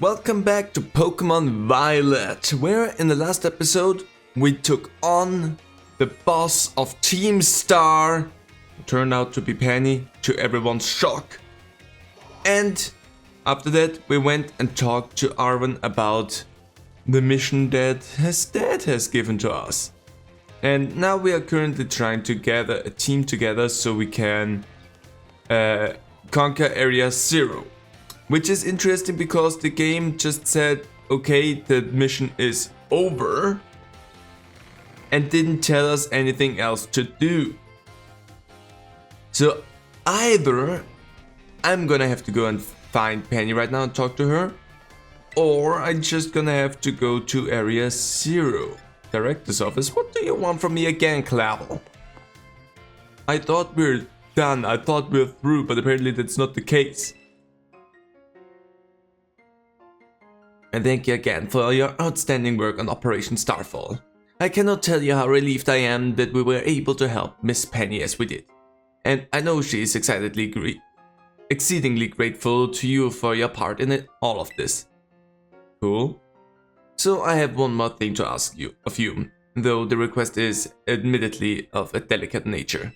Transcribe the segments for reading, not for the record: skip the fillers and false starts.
Welcome back to Pokémon Violet, where in the last episode we took on the boss of Team Star, who turned out to be Penny, to everyone's shock. And after that we went and talked to Arwen about the mission that his dad has given to us. And now we are currently trying to gather a team together so we can conquer Area 0. Which is interesting because the game just said, okay, the mission is over, and didn't tell us anything else to do. So either I'm gonna have to go and find Penny right now and talk to her, or I'm just gonna have to go to Area 0. Director's office. What do you want from me again, Clavel? I thought we're done, I thought we're through, but apparently that's not the case. And thank you again for your outstanding work on Operation Starfall. I cannot tell you how relieved I am that we were able to help Miss Penny as we did. And I know she is exceedingly grateful to you for your part in all of this. Cool. So I have one more thing to ask of you, though the request is admittedly of a delicate nature.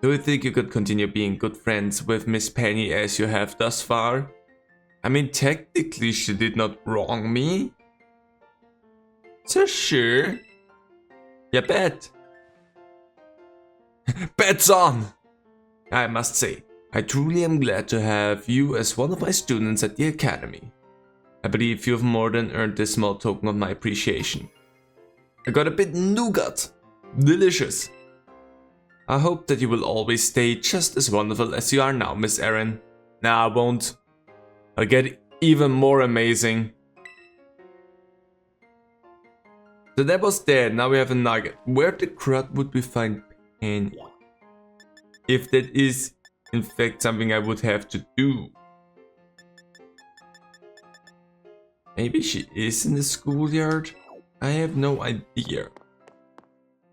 Do you think you could continue being good friends with Miss Penny as you have thus far? I mean, technically she did not wrong me. So sure. Yeah, bet. Bet's on! I must say, I truly am glad to have you as one of my students at the academy. I believe you've more than earned this small token of my appreciation. I got a bit nougat. Delicious. I hope that you will always stay just as wonderful as you are now, Miss Erin. Nah, I won't. I'll get even more amazing. So that was there, now we have a nugget. Where the crud would we find Penny? If that is in fact something I would have to do. Maybe she is in the schoolyard? I have no idea.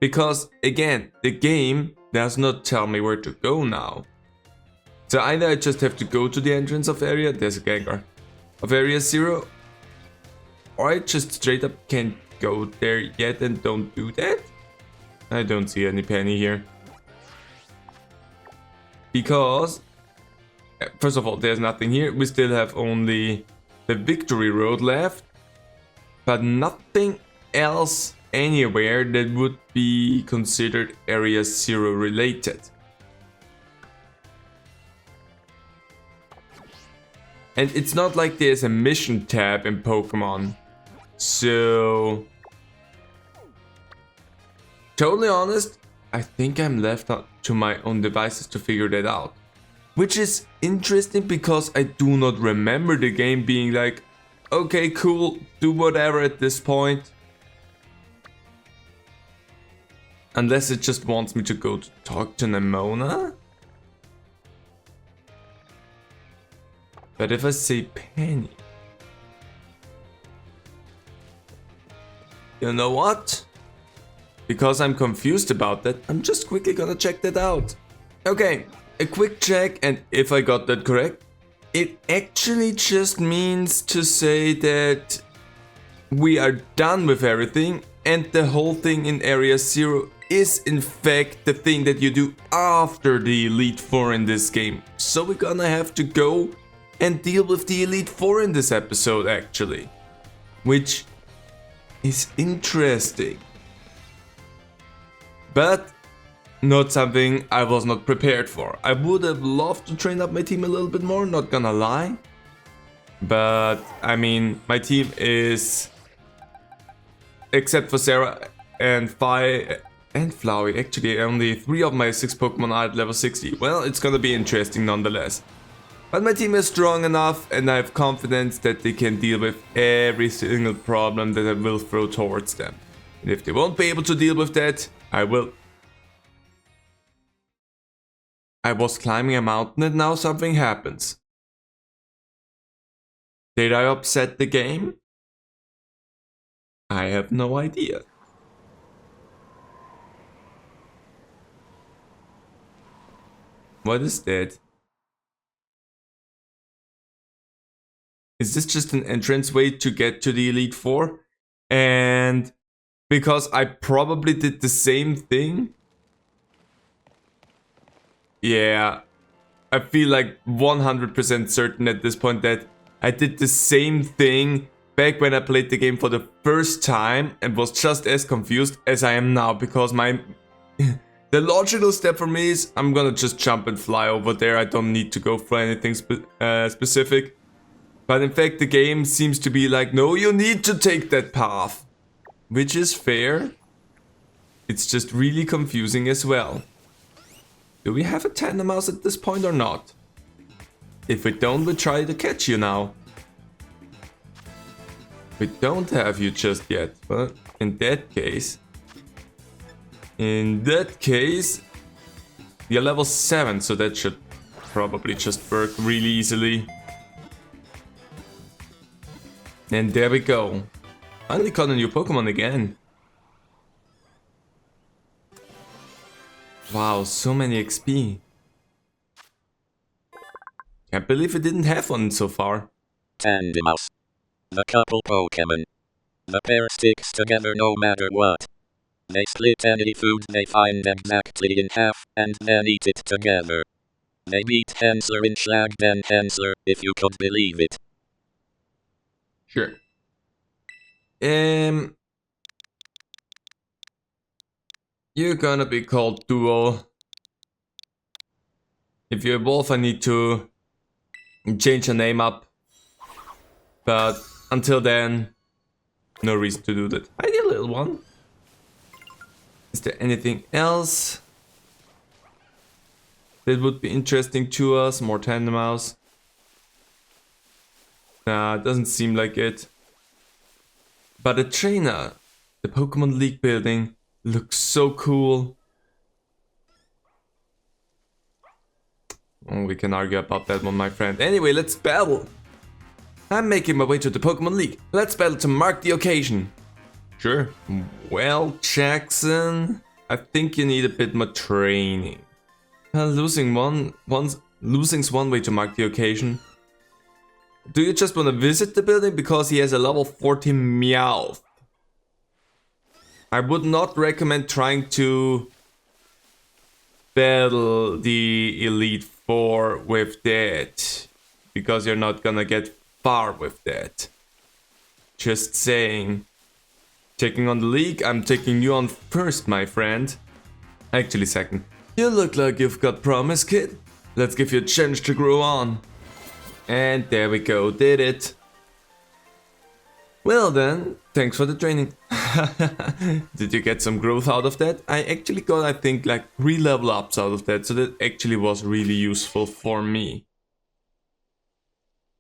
Because again, the game does not tell me where to go now. So either I just have to go to the entrance of area, there's a Gengar, of Area 0, or I just straight up can't go there yet and don't do that? I don't see any Penny here. Because, first of all, there's nothing here, we still have only the Victory Road left, but nothing else anywhere that would be considered Area 0 related. And it's not like there's a mission tab in Pokémon. So, totally honest, I think I'm left to my own devices to figure that out. Which is interesting because I do not remember the game being like, okay, cool, do whatever at this point. Unless it just wants me to go to talk to Nemona? But if I say Penny... You know what? Because I'm confused about that, I'm just quickly gonna check that out. Okay, a quick check, and if I got that correct, it actually just means to say that we are done with everything, and the whole thing in Area 0 is in fact the thing that you do after the Elite Four in this game. So we're gonna have to go and deal with the Elite Four in this episode actually. Which is interesting. But not something I was not prepared for. I would have loved to train up my team a little bit more, not gonna lie. But I mean, my team is, except for Sarah and Fi and Flowey, actually only 3 of my 6 Pokemon are at level 60. Well, it's gonna be interesting nonetheless. But my team is strong enough and I have confidence that they can deal with every single problem that I will throw towards them. And if they won't be able to deal with that, I will. I was climbing a mountain and now something happens. Did I upset the game? I have no idea. What is that? Is this just an entranceway to get to the Elite Four? And because I probably did the same thing. Yeah, I feel like 100% certain at this point that I did the same thing back when I played the game for the first time and was just as confused as I am now, because my the logical step for me is I'm gonna just jump and fly over there. I don't need to go for anything specific. But in fact the game seems to be like, no, you need to take that path. Which is fair. It's just really confusing as well. Do we have a tandem mouse at this point or not? If we don't, we try to catch you now. We don't have you just yet, but in that case, you're level 7, so that should probably just work really easily. And there we go. Finally caught a new Pokemon again. Wow, so many XP. Can't believe we didn't have one so far. Tandemouse. The couple Pokémon. The pair sticks together no matter what. They split any food they find exactly in half, and then eat it together. They beat Hansler in Shag Den Hansler, if you could believe it. Sure. You're gonna be called Duo. If you evolve, I need to change your name up. But until then, no reason to do that. Hi there, little one. Is there anything else that would be interesting to us? More tandem mouse? Nah, it doesn't seem like it. But the trainer, the Pokemon League building, looks so cool. Oh, we can argue about that one, my friend. Anyway, let's battle. I'm making my way to the Pokemon League. Let's battle to mark the occasion. Sure. Well, Jackson, I think you need a bit more training. Losing's one way to mark the occasion. Do you just want to visit the building because he has a level 14 Meowth? I would not recommend trying to battle the Elite Four with that, because you're not gonna get far with that. Just saying. Taking on the league, I'm taking you on first, my friend. Actually second. You look like you've got promise, kid. Let's give you a chance to grow on. And there we go, did it. Well then, thanks for the training. Did you get some growth out of that? I actually got, I think, like 3 level ups out of that, so that actually was really useful for me.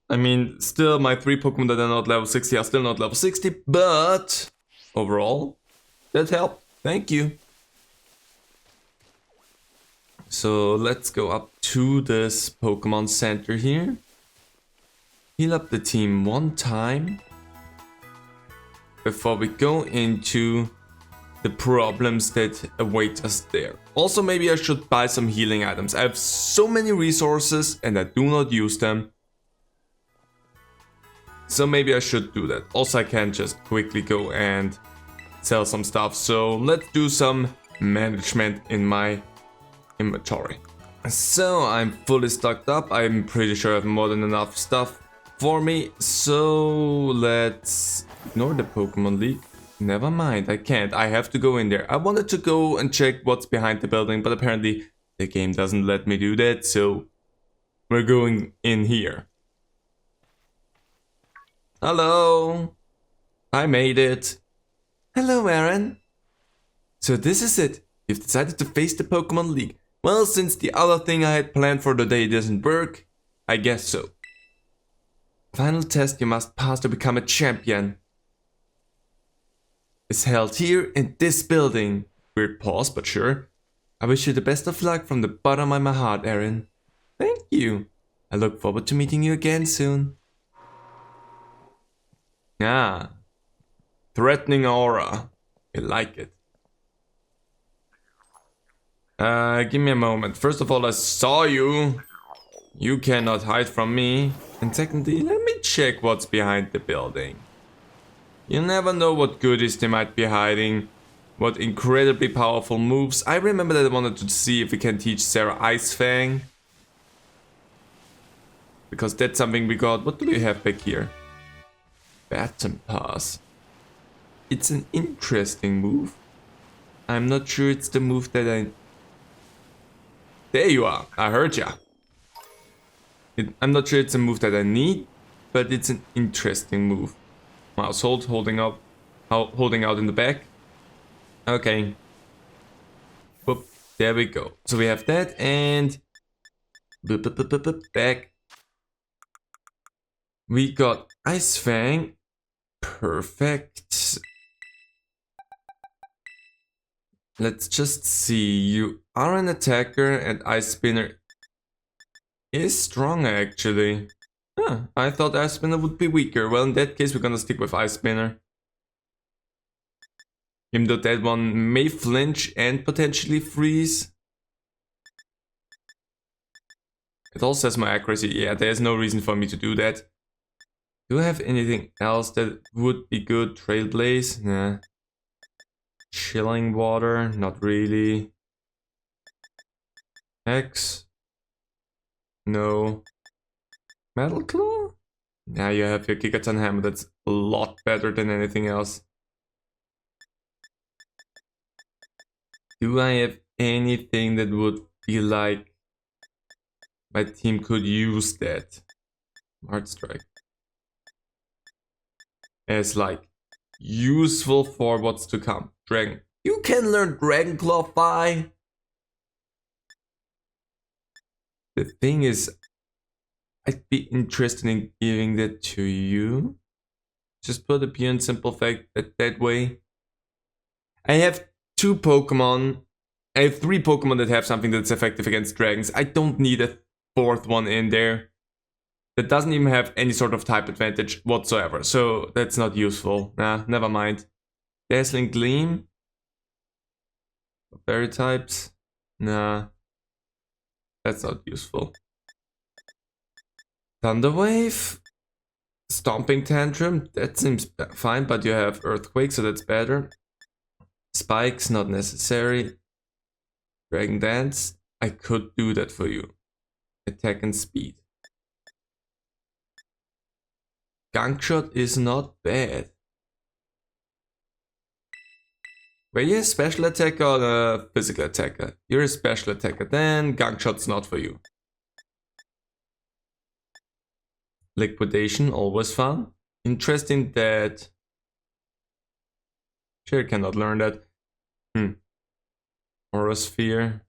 I mean, still my 3 Pokemon that are not level 60 are still not level 60, but overall, that helped. Thank you. So let's go up to this Pokemon Center here. Heal up the team one time before we go into the problems that await us there. Also, maybe I should buy some healing items. I have so many resources and I do not use them. So maybe I should do that. Also, I can just quickly go and sell some stuff. So let's do some management in my inventory. So I'm fully stocked up. I'm pretty sure I have more than enough stuff for me. So let's ignore the Pokemon League. Never mind, I can't. I have to go in there. I wanted to go and check what's behind the building, but apparently the game doesn't let me do that. So we're going in here. Hello. I made it. Hello, Aaron. So this is it. You've decided to face the Pokemon League. Well, since the other thing I had planned for the day doesn't work, I guess so. Final test you must pass to become a champion is held here in this building. Weird pause, but sure. I wish you the best of luck from the bottom of my heart, Aaron. Thank you. I look forward to meeting you again soon. Ah. Threatening aura. I like it. Give me a moment. First of all, I saw you. You cannot hide from me. And secondly, let me check what's behind the building. You never know what goodies they might be hiding. What incredibly powerful moves. I remember that I wanted to see if we can teach Sarah Ice Fang. Because that's something we got. What do we have back here? Baton Pass. It's an interesting move. I'm not sure it's the move that I... There you are. I heard ya. I'm not sure it's a move that I need, but it's an interesting move. Mouse hold, holding out in the back. Okay. Whoop, there we go. So we have that and... Back. We got Ice Fang. Perfect. Let's just see. You are an attacker and Ice Spinner is strong actually. Huh, I thought Ice Spinner would be weaker. Well, in that case, we're gonna stick with Ice Spinner. Even though that one may flinch and potentially freeze. It also has more accuracy. Yeah, there's no reason for me to do that. Do I have anything else that would be good? Trailblaze? Nah. Chilling Water? Not really. X? No. Metal Claw? Now you have your Gigaton Hammer, that's a lot better than anything else. Do I have anything that would be like... My team could use that? Heart Strike. As like, useful for what's to come. Dragon. You can learn Dragon Claw Phi! The thing is, I'd be interested in giving that to you. Just put a pure and simple fact that way. I have 2 Pokemon. I have 3 Pokemon that have something that's effective against dragons. I don't need a 4th one in there. That doesn't even have any sort of type advantage whatsoever. So that's not useful. Nah, never mind. Dazzling Gleam. Fairy types. Nah. That's not useful. Thunder Wave. Stomping Tantrum. That seems fine, but you have Earthquake, so that's better. Spikes, not necessary. Dragon Dance. I could do that for you. Attack and Speed. Gunk Shot is not bad. Were you a special attacker or a physical attacker? You're a special attacker, then Gunk Shot's not for you. Liquidation, always fun. Interesting that... Sure, cannot learn that. Aura Sphere.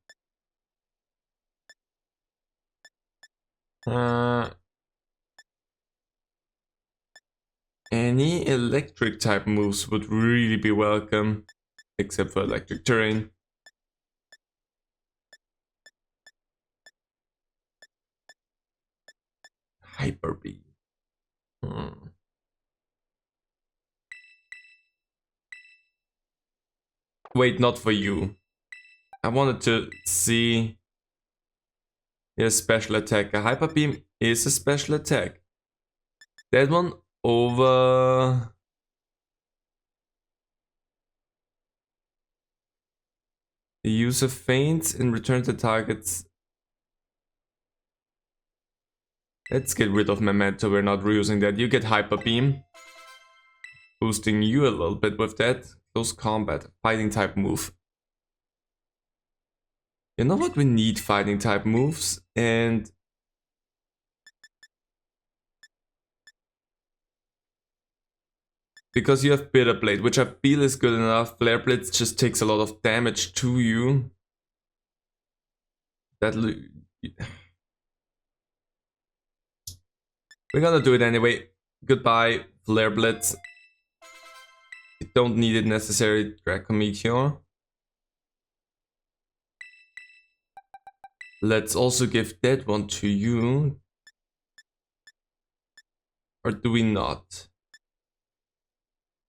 Any electric type moves would really be welcome. Except for electric terrain. Hyper Beam. Wait, not for you. I wanted to see... Yeah, special attack. A Hyper Beam is a special attack. That one over... The user faints and returns the targets. Let's get rid of Memento, we're not reusing that. You get Hyper Beam. Boosting you a little bit with that. Close combat, fighting type move. You know what? We need fighting type moves and... Because you have Bitter Blade, which I feel is good enough. Flare Blitz just takes a lot of damage to you. We're gonna do it anyway. Goodbye, Flare Blitz. You don't need it necessarily, Draco Meteor. Let's also give that one to you. Or do we not?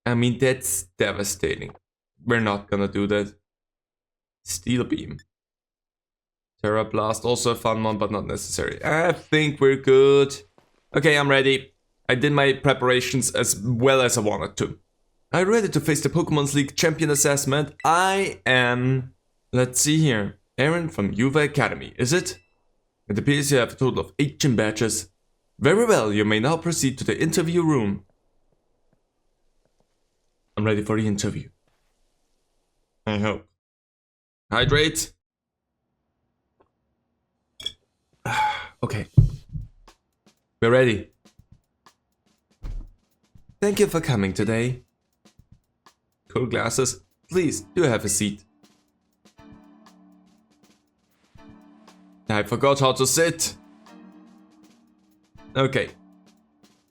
I mean, that's devastating. We're not gonna do that. Steel Beam. Terra Blast, also a fun one, but not necessary. I think we're good. Okay, I'm ready. I did my preparations as well as I wanted to. Are you ready to face the Pokémon League Champion Assessment? I am... Let's see here. Aaron from Yuva Academy, is it? It appears you have a total of 8 gym badges. Very well, you may now proceed to the interview room. I'm ready for the interview. I hope. Hydrate. Okay. We're ready. Thank you for coming today. Cool glasses. Please, do have a seat. I forgot how to sit. Okay.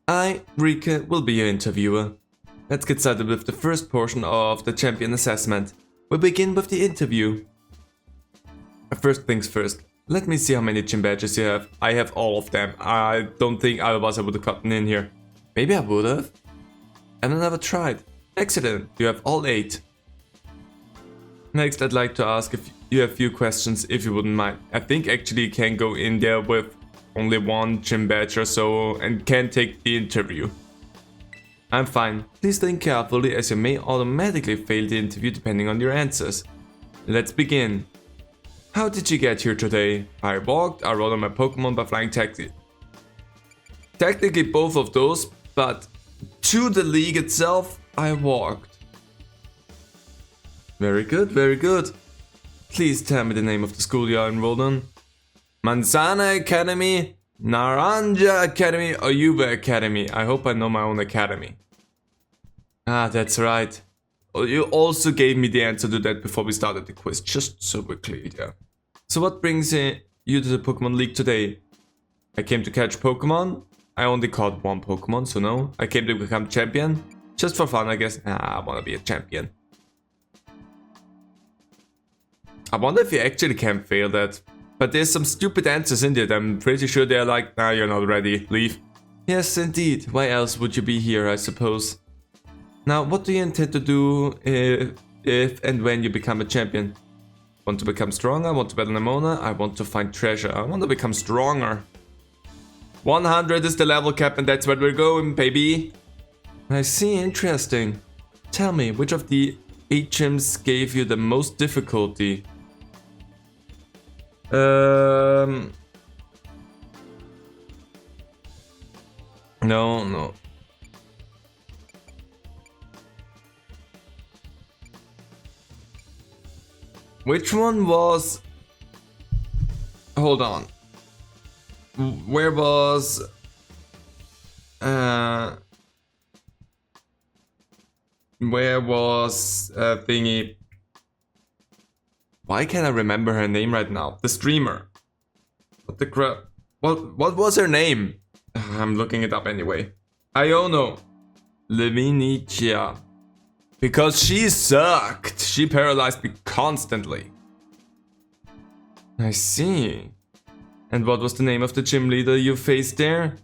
I, Rika, will be your interviewer. Let's get started with the first portion of the champion assessment. We'll begin with the interview. First things first. Let me see how many gym badges you have. I have all of them. I don't think otherwise I would have gotten in here. Maybe I would have. And I never tried. Excellent. You have all 8. Next, I'd like to ask if you have a few questions, if you wouldn't mind. I think actually you can go in there with only 1 gym badge or so and can take the interview. I'm fine. Please think carefully as you may automatically fail the interview depending on your answers. Let's begin. How did you get here today? I walked, I rode on my Pokémon by flying taxi. Technically both of those, but to the league itself, I walked. Very good, very good. Please tell me the name of the school you are enrolled in. Manzana Academy, Naranja Academy, or Yuba Academy. I hope I know my own academy. Ah, that's right. You also gave me the answer to that before we started the quiz, just so we're clear, yeah. So what brings you to the Pokemon League today? I came to catch Pokemon. I only caught 1 Pokemon, so no. I came to become champion. Just for fun, I guess. I wanna be a champion. I wonder if you actually can fail that. But there's some stupid answers in there. I'm pretty sure they're like, nah, you're not ready. Leave. Yes, indeed. Why else would you be here, I suppose? Now, what do you intend to do if and when you become a champion? Want to become stronger? Want to battle Nemona? I want to find treasure. I want to become stronger. 100 is the level cap and that's where we're going, baby. I see, interesting. Tell me, which of the 8 gyms gave you the most difficulty? No. Which one was... Hold on. Where was... thingy... Why can't I remember her name right now? The streamer. What the crap? What was her name? I'm looking it up anyway. Iono. Levinicia. Because she sucked. She paralyzed me constantly. I see. And what was the name of the gym leader you faced there?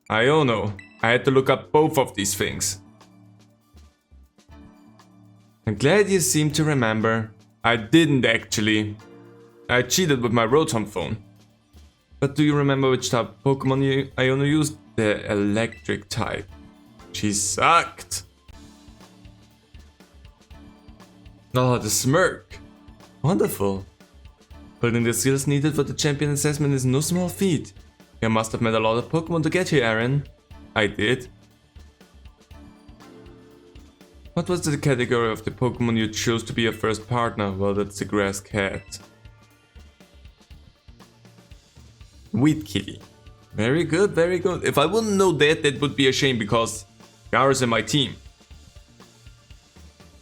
Iono. I had to look up both of these things. I'm glad you seem to remember. I didn't actually. I cheated with my Rotom phone. But do you remember which type of Pokemon Iono used? The electric type. She sucked. Oh, the smirk. Wonderful. Building the skills needed for the champion assessment is no small feat. You must have met a lot of Pokemon to get here, Aaron. I did. What was the category of the Pokemon you chose to be your first partner? Well, that's the grass cat. Wheat Kitty. Very good, very good. If I wouldn't know that, that would be a shame because Gara's in my team.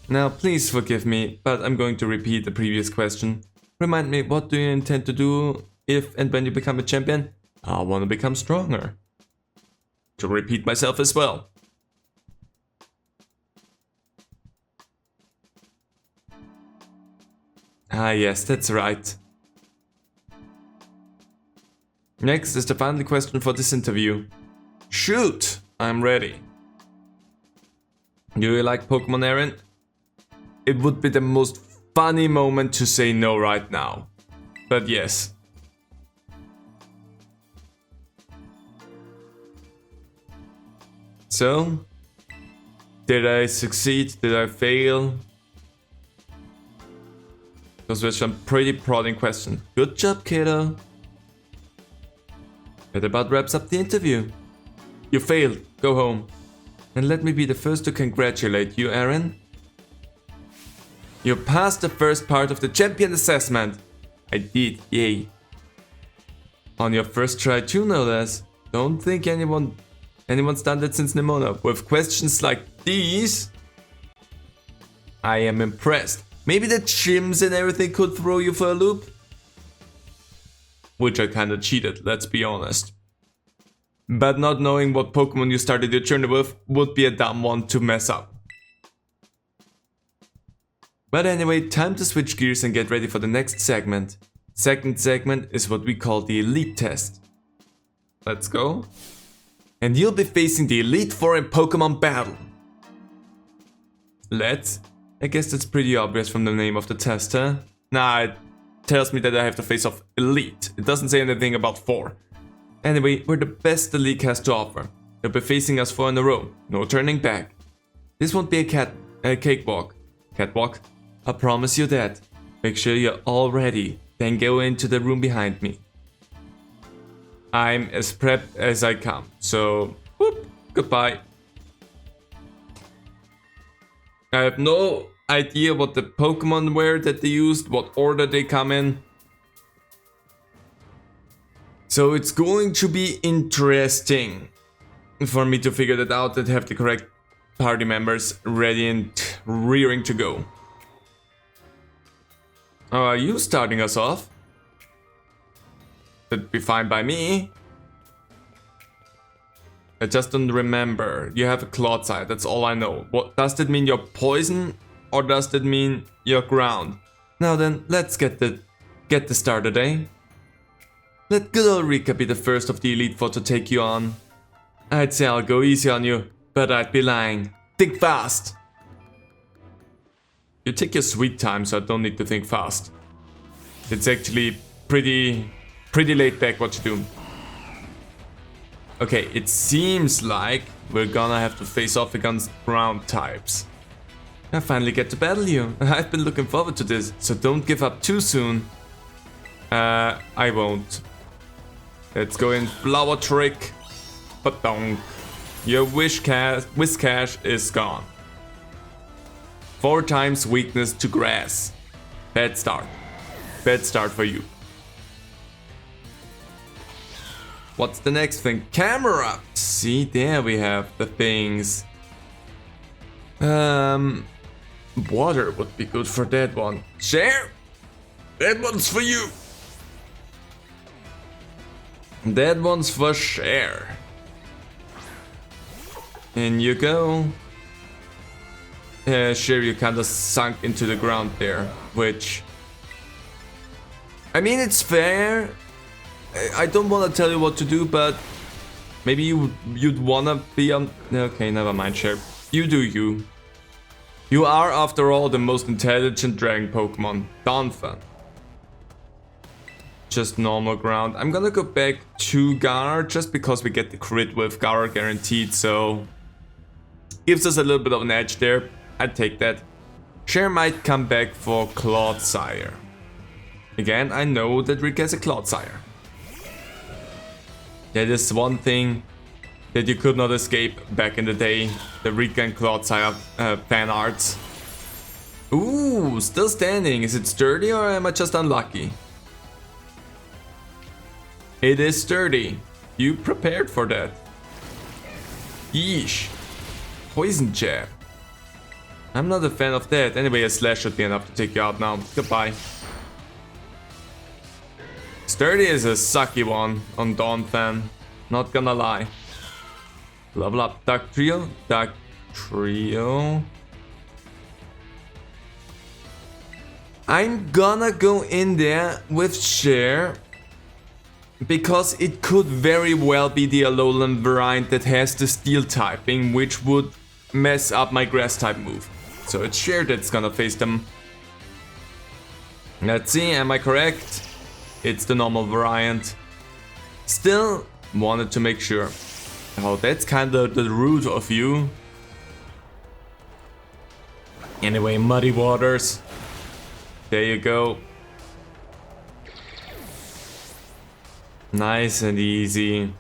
Now, please forgive me, but I'm going to repeat the previous question. Remind me, what do you intend to do if and when you become a champion? I want to become stronger. To repeat myself as well. Ah yes, that's right. Next is the final question for this interview. Shoot! I'm ready. Do you like Pokemon, Aaron? It would be the most funny moment to say no right now. But yes, So, did I succeed? Did I fail? Those were some pretty prodding questions. Good job, kiddo. That about wraps up the interview. You failed. Go home. And let me be the first to congratulate you, Aaron. You passed the first part of the champion assessment. I did, yay. On your first try too, no less. Don't think anyone's done that since Nimona. With questions like these, I am impressed. Maybe the gyms and everything could throw you for a loop? Which I kinda cheated, let's be honest. But not knowing what Pokemon you started your journey with would be a dumb one to mess up. But anyway, time to switch gears and get ready for the next segment. Second segment is what we call the Elite Test. Let's go. And you'll be facing the Elite Four in Pokemon Battle. Let's. I guess that's pretty obvious from the name of the test, huh? Nah, it tells me that I have to face off Elite. It doesn't say anything about 4. Anyway, we're the best the league has to offer. They'll be facing us 4 in a row. No turning back. This won't be a cakewalk. Catwalk? I promise you that. Make sure you're all ready. Then go into the room behind me. I'm as prepped as I come. So, whoop, goodbye. I have no idea what the Pokemon were that they used, what order they come in. So it's going to be interesting for me to figure that out and have the correct party members ready and rearing to go. Are you starting us off? That'd be fine by me. I just don't remember. You have a Clodsire, that's all I know. What does that mean, you're poison? Or does that mean you're ground? Now then, let's get started, eh? Let good old Rika be the first of the Elite Four to take you on. I'd say I'll go easy on you, but I'd be lying. Think fast! You take your sweet time, so I don't need to think fast. It's actually pretty laid back what you do. Okay, it seems like we're gonna have to face off against ground types. I finally get to battle you. I've been looking forward to this, so don't give up too soon. I won't. Let's go in Flower Trick. Badonk. Your Whiscash is gone. 4 times weakness to grass. Bad start. Bad start for you. What's the next thing? Camera! See, there we have the things. Water would be good for that one. Share! That one's for you! That one's for Share. In you go. Share, you kinda sunk into the ground there, which... I mean, it's fair. I don't want to tell you what to do, but maybe you'd wanna be on... Okay, never mind, Share. You do you. You are, after all, the most intelligent dragon Pokemon. Donphan. Just normal ground. I'm gonna go back to Gar, just because we get the crit with Gar guaranteed, so... Gives us a little bit of an edge there. I'd take that. Share might come back for Clodsire. Again, I know that Rick has a Clodsire. That is one thing that you could not escape back in the day. The Rika and Clodsire fan arts. Ooh, still standing. Is it sturdy or am I just unlucky? It is sturdy. You prepared for that. Yeesh. Poison jab. I'm not a fan of that. Anyway, a slash should be enough to take you out now. Goodbye. Sturdy is a sucky one on Donphan. Not gonna lie. Level up Duck Trio. Duck Trio. I'm gonna go in there with Share. Because it could very well be the Alolan variant that has the Steel typing, which would mess up my Grass type move. So it's Share that's gonna face them. Let's see, am I correct? It's the normal variant. Still wanted to make sure. Oh, that's kind of the rude of you. Anyway, muddy waters. There you go. Nice and easy.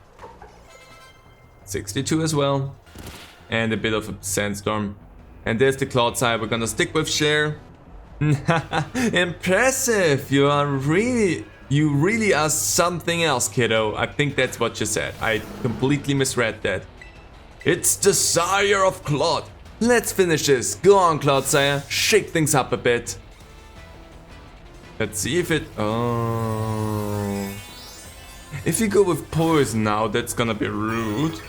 62 as well. And a bit of a sandstorm. And there's the Clodsire. We're gonna stick with Share. Impressive! You really are something else, kiddo. I think that's what you said. I completely misread that. It's the Sire of Clod. Let's finish this. Go on, Clodsire. Shake things up a bit. Let's see if it... Oh... If you go with Poison now, that's gonna be rude.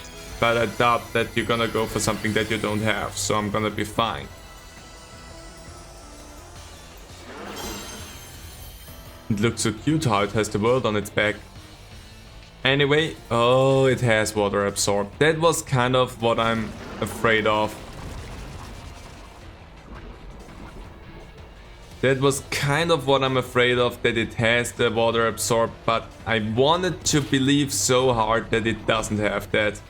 But I doubt that you're gonna go for something that you don't have. So I'm gonna be fine. It looks so cute how it has the world on its back. Anyway, oh, it has Water Absorb. That was kind of what I'm afraid of. That was kind of what I'm afraid of, that it has the Water Absorb, but I wanted to believe so hard that it doesn't have that.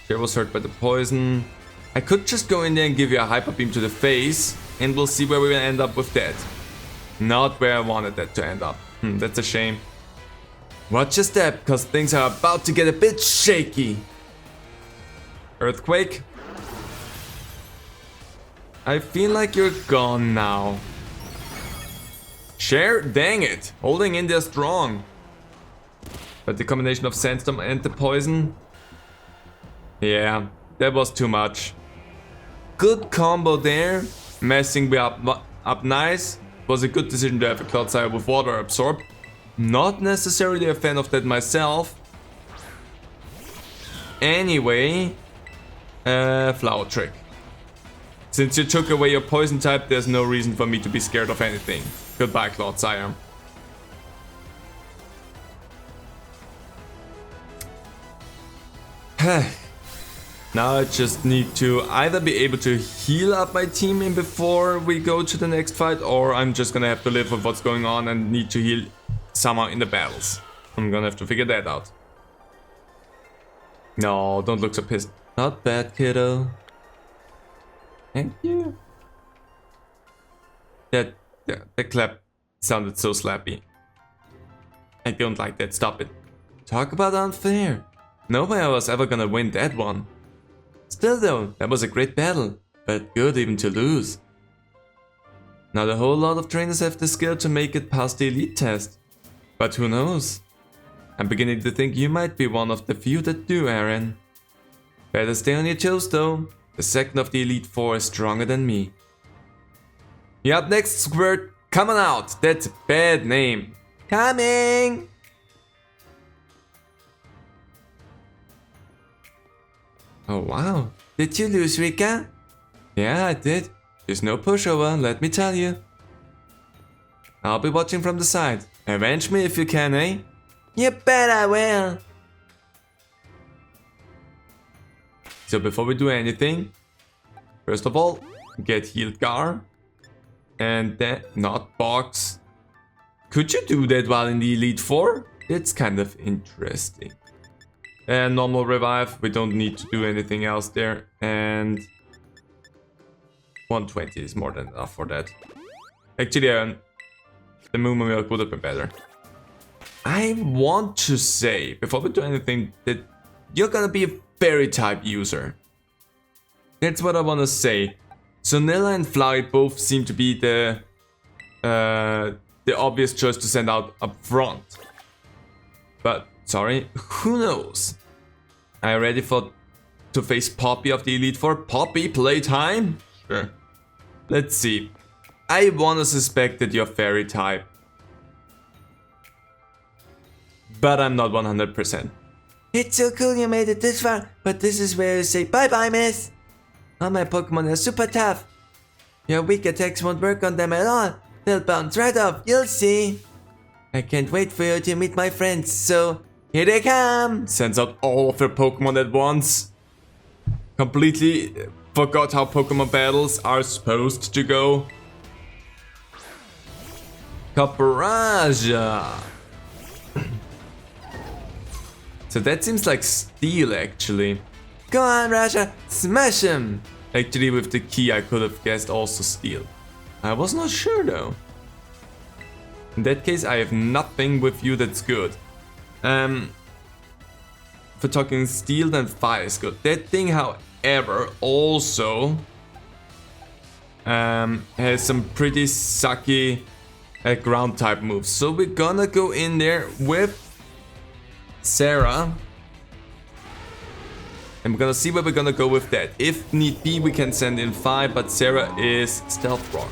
There was hurt by the poison. I could just go in there and give you a Hyper Beam to the face, and we'll see where we will end up with that. Not where I wanted that to end up. That's a shame. Watch your step, because things are about to get a bit shaky. Earthquake. I feel like you're gone now. Share? Dang it. Holding in there strong. But the combination of Sandstorm and the poison... Yeah, that was too much. Good combo there. Messing me up nice. Was a good decision to have a Clodsire with Water Absorb. Not necessarily a fan of that myself. Anyway... Flower Trick. Since you took away your poison type, there's no reason for me to be scared of anything. Goodbye, Clodsire. Now I just need to either be able to heal up my team in before we go to the next fight, or I'm just gonna have to live with what's going on and need to heal somehow in the battles. I'm gonna have to figure that out. No, don't look so pissed. Not bad, kiddo. Thank you. That clap sounded so slappy. I don't like that, stop it. Talk about unfair. No way I was ever gonna win that one. Still though, that was a great battle, but good even to lose. Not a whole lot of trainers have the skill to make it past the elite test. But who knows? I'm beginning to think you might be one of the few that do, Aaron. Better stay on your toes though. The second of the Elite Four is stronger than me. You up next, Squirt? Come on out. That's a bad name. Coming! Oh wow. Did you lose, Rika? Yeah, I did. There's no pushover, let me tell you. I'll be watching from the side. Avenge me if you can, eh? You bet I will. So before we do anything, first of all, get healed Gar. And then, not box. Could you do that while in the Elite Four? That's kind of interesting. And normal revive, we don't need to do anything else there. And 120 is more than enough for that. Actually, the Moo Milk would have been better. I want to say, before we do anything, that you're gonna be a Fairy type user. That's what I want to say. Sonilla and Flowey both seem to be the obvious choice to send out up front. But, sorry, who knows? Are you ready to face Poppy of the Elite Four? Poppy, playtime? Sure. Let's see. I want to suspect that you're Fairy type. But I'm not 100%. It's so cool you made it this far, but this is where you say bye-bye, miss. All my Pokemon are super tough. Your weak attacks won't work on them at all. They'll bounce right off, you'll see. I can't wait for you to meet my friends, so here they come. Sends out all of her Pokemon at once. Completely forgot how Pokemon battles are supposed to go. Capraja. So that seems like steel actually. Go on, Raja, smash him! Actually, with the key I could have guessed also steel. I was not sure though. In that case, I have nothing with you that's good. For talking steel, then fire is good. That thing, however, also has some pretty sucky ground type moves. So we're gonna go in there with Sarah. And we're gonna see where we're gonna go with that. If need be, we can send in 5, but Sarah is Stealth Rock.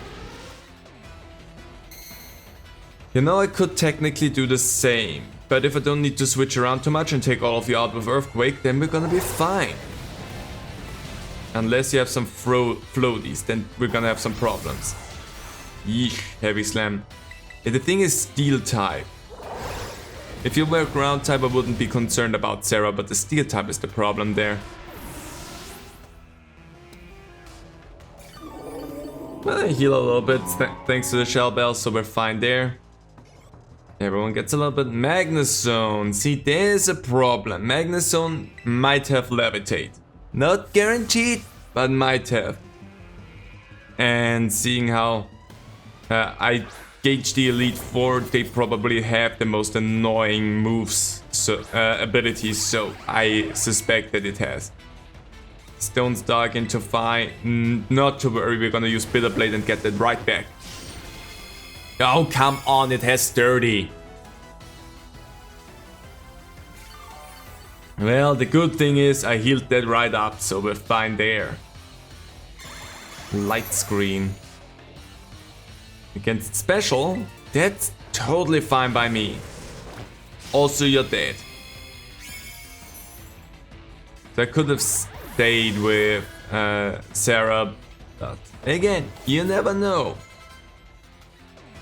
You know, I could technically do the same. But if I don't need to switch around too much and take all of you out with Earthquake, then we're gonna be fine. Unless you have some floaties, then we're gonna have some problems. Yeesh, Heavy Slam. Yeah, the thing is Steel type. If you were Ground type, I wouldn't be concerned about Sarah, but the Steel type is the problem there. Well, I heal a little bit thanks to the Shell Bell, so we're fine there. Everyone gets a little bit. Magnus Zone. See, there's a problem. Magnus Zone might have Levitate. Not guaranteed, but might have. And seeing how I gauge the Elite Four, they probably have the most annoying moves, abilities, so I suspect that it has. Stone's Dark into Fire. Not to worry, we're gonna use Bitter Blade and get that right back. Oh, come on, it has Sturdy. Well, the good thing is I healed that right up, so we're fine there. Light Screen. Against Special, that's totally fine by me. Also, you're dead. So I could have stayed with Sarah, but again, you never know.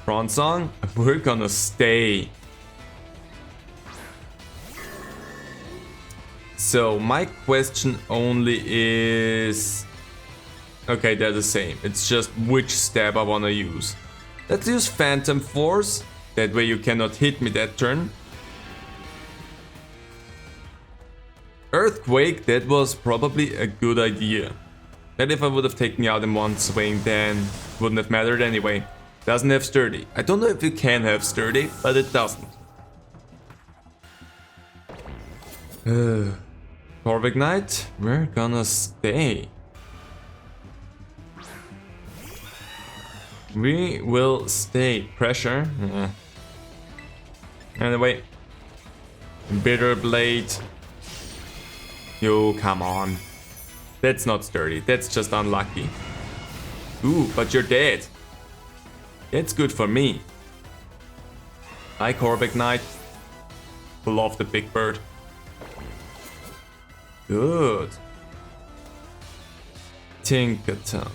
Prawn Song, we're gonna stay. So my question only is... Okay, they're the same. It's just which stab I wanna use. Let's use Phantom Force. That way you cannot hit me that turn. Earthquake, that was probably a good idea. But if I would have taken you out in one swing, then wouldn't have mattered anyway. Doesn't have Sturdy. I don't know if you can have Sturdy, but it doesn't. Corvic Knight, we're gonna stay. We will stay. Pressure. Anyway. Bitter Blade. Yo, come on. That's not sturdy. That's just unlucky. Ooh, but you're dead. That's good for me. Hi, Corvic Knight. Love the big bird. Good. Tinkaton.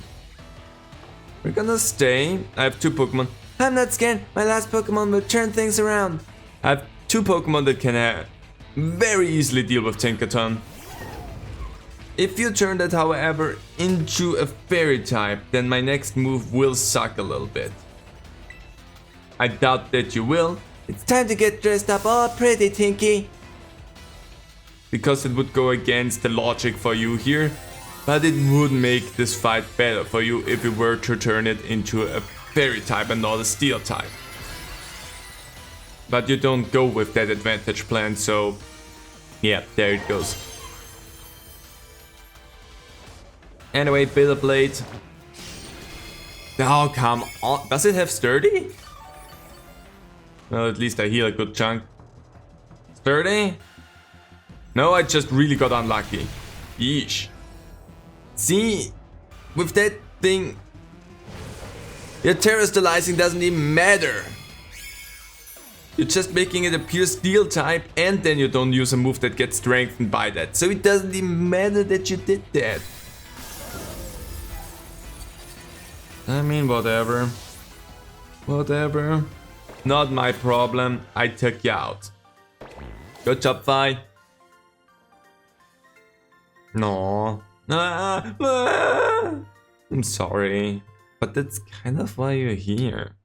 We're gonna stay. I have 2 Pokemon. I'm not scared. My last Pokemon will turn things around. I have 2 Pokemon that can very easily deal with Tinkaton. If you turn that, however, into a Fairy type, then my next move will suck a little bit. I doubt that you will. It's time to get dressed up all pretty, Tinky. Because it would go against the logic for you here. But it would make this fight better for you if you were to turn it into a Fairy type and not a Steel type. But you don't go with that advantage plan, so yeah, there it goes. Anyway, Bitter Blade. Oh, come on. Does it have Sturdy? Well, at least I heal a good chunk. Sturdy? No, I just really got unlucky. Yeesh. See, with that thing, your terrestrializing doesn't even matter. You're just making it a pure Steel type, and then you don't use a move that gets strengthened by that. So it doesn't even matter that you did that. I mean, whatever. Whatever. Not my problem. I took you out. Good job, Vi. No. I'm sorry. But that's kind of why you're here.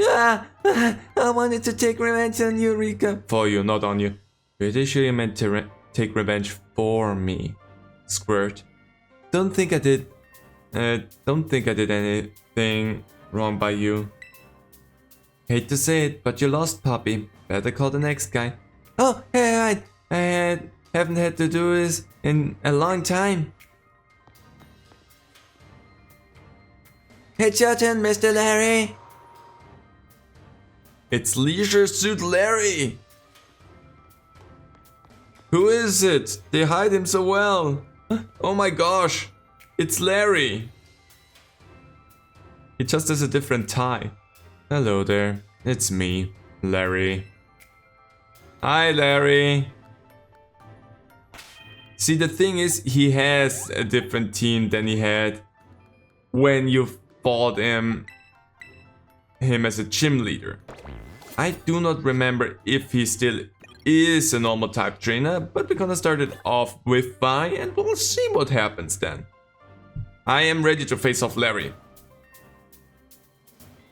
Ah, I wanted to take revenge on you, Rika. For you, not on you. Pretty sure you meant to take revenge for me. Squirt. Don't think I did anything wrong by you. Hate to say it, but you lost, puppy. Better call the next guy. Oh, hey, I haven't had to do this in a long time. It's your turn, Mr. Larry. It's Leisure Suit Larry. Who is it? They hide him so well. Oh my gosh, it's Larry. He just has a different tie. Hello there, it's me, Larry. Hi, Larry. See, the thing is, he has a different team than he had when you fought him as a gym leader. I do not remember if he still is a normal type trainer, but we're gonna start it off with Vi and we'll see what happens then. I am ready to face off Larry.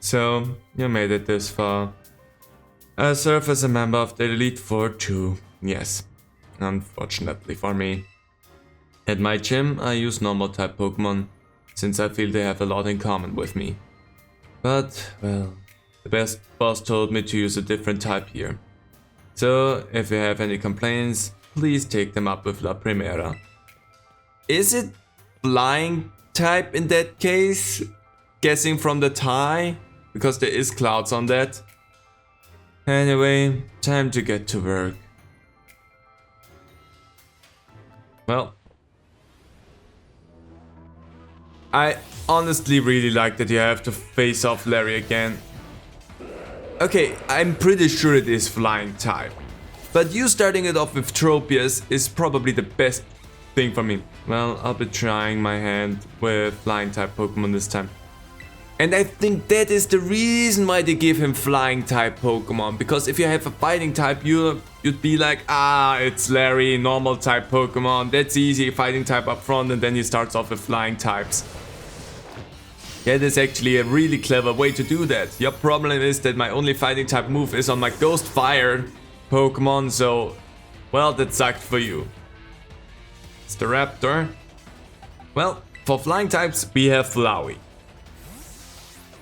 So, you made it this far. I serve as a member of the Elite Four too. Yes, unfortunately for me. At my gym, I use normal type Pokémon, since I feel they have a lot in common with me. But, well, the best boss told me to use a different type here. So, if you have any complaints, please take them up with La Primera. Is it flying type in that case? Guessing from the tie? Because there is clouds on that. Anyway, time to get to work. Well, I honestly really like that you have to face off Larry again. Okay, I'm pretty sure it is flying type. But you starting it off with Tropius is probably the best thing for me. Well, I'll be trying my hand with flying type Pokemon this time. And I think that is the reason why they give him flying type Pokemon. Because if you have a fighting type, you'd be like, ah, it's Larry, normal type Pokemon. That's easy, fighting type up front, and then he starts off with flying types. That is actually a really clever way to do that. Your problem is that my only fighting type move is on my Ghost Fire Pokemon, so, well, that sucked for you. It's the Raptor. Well, for flying types, we have Flowey.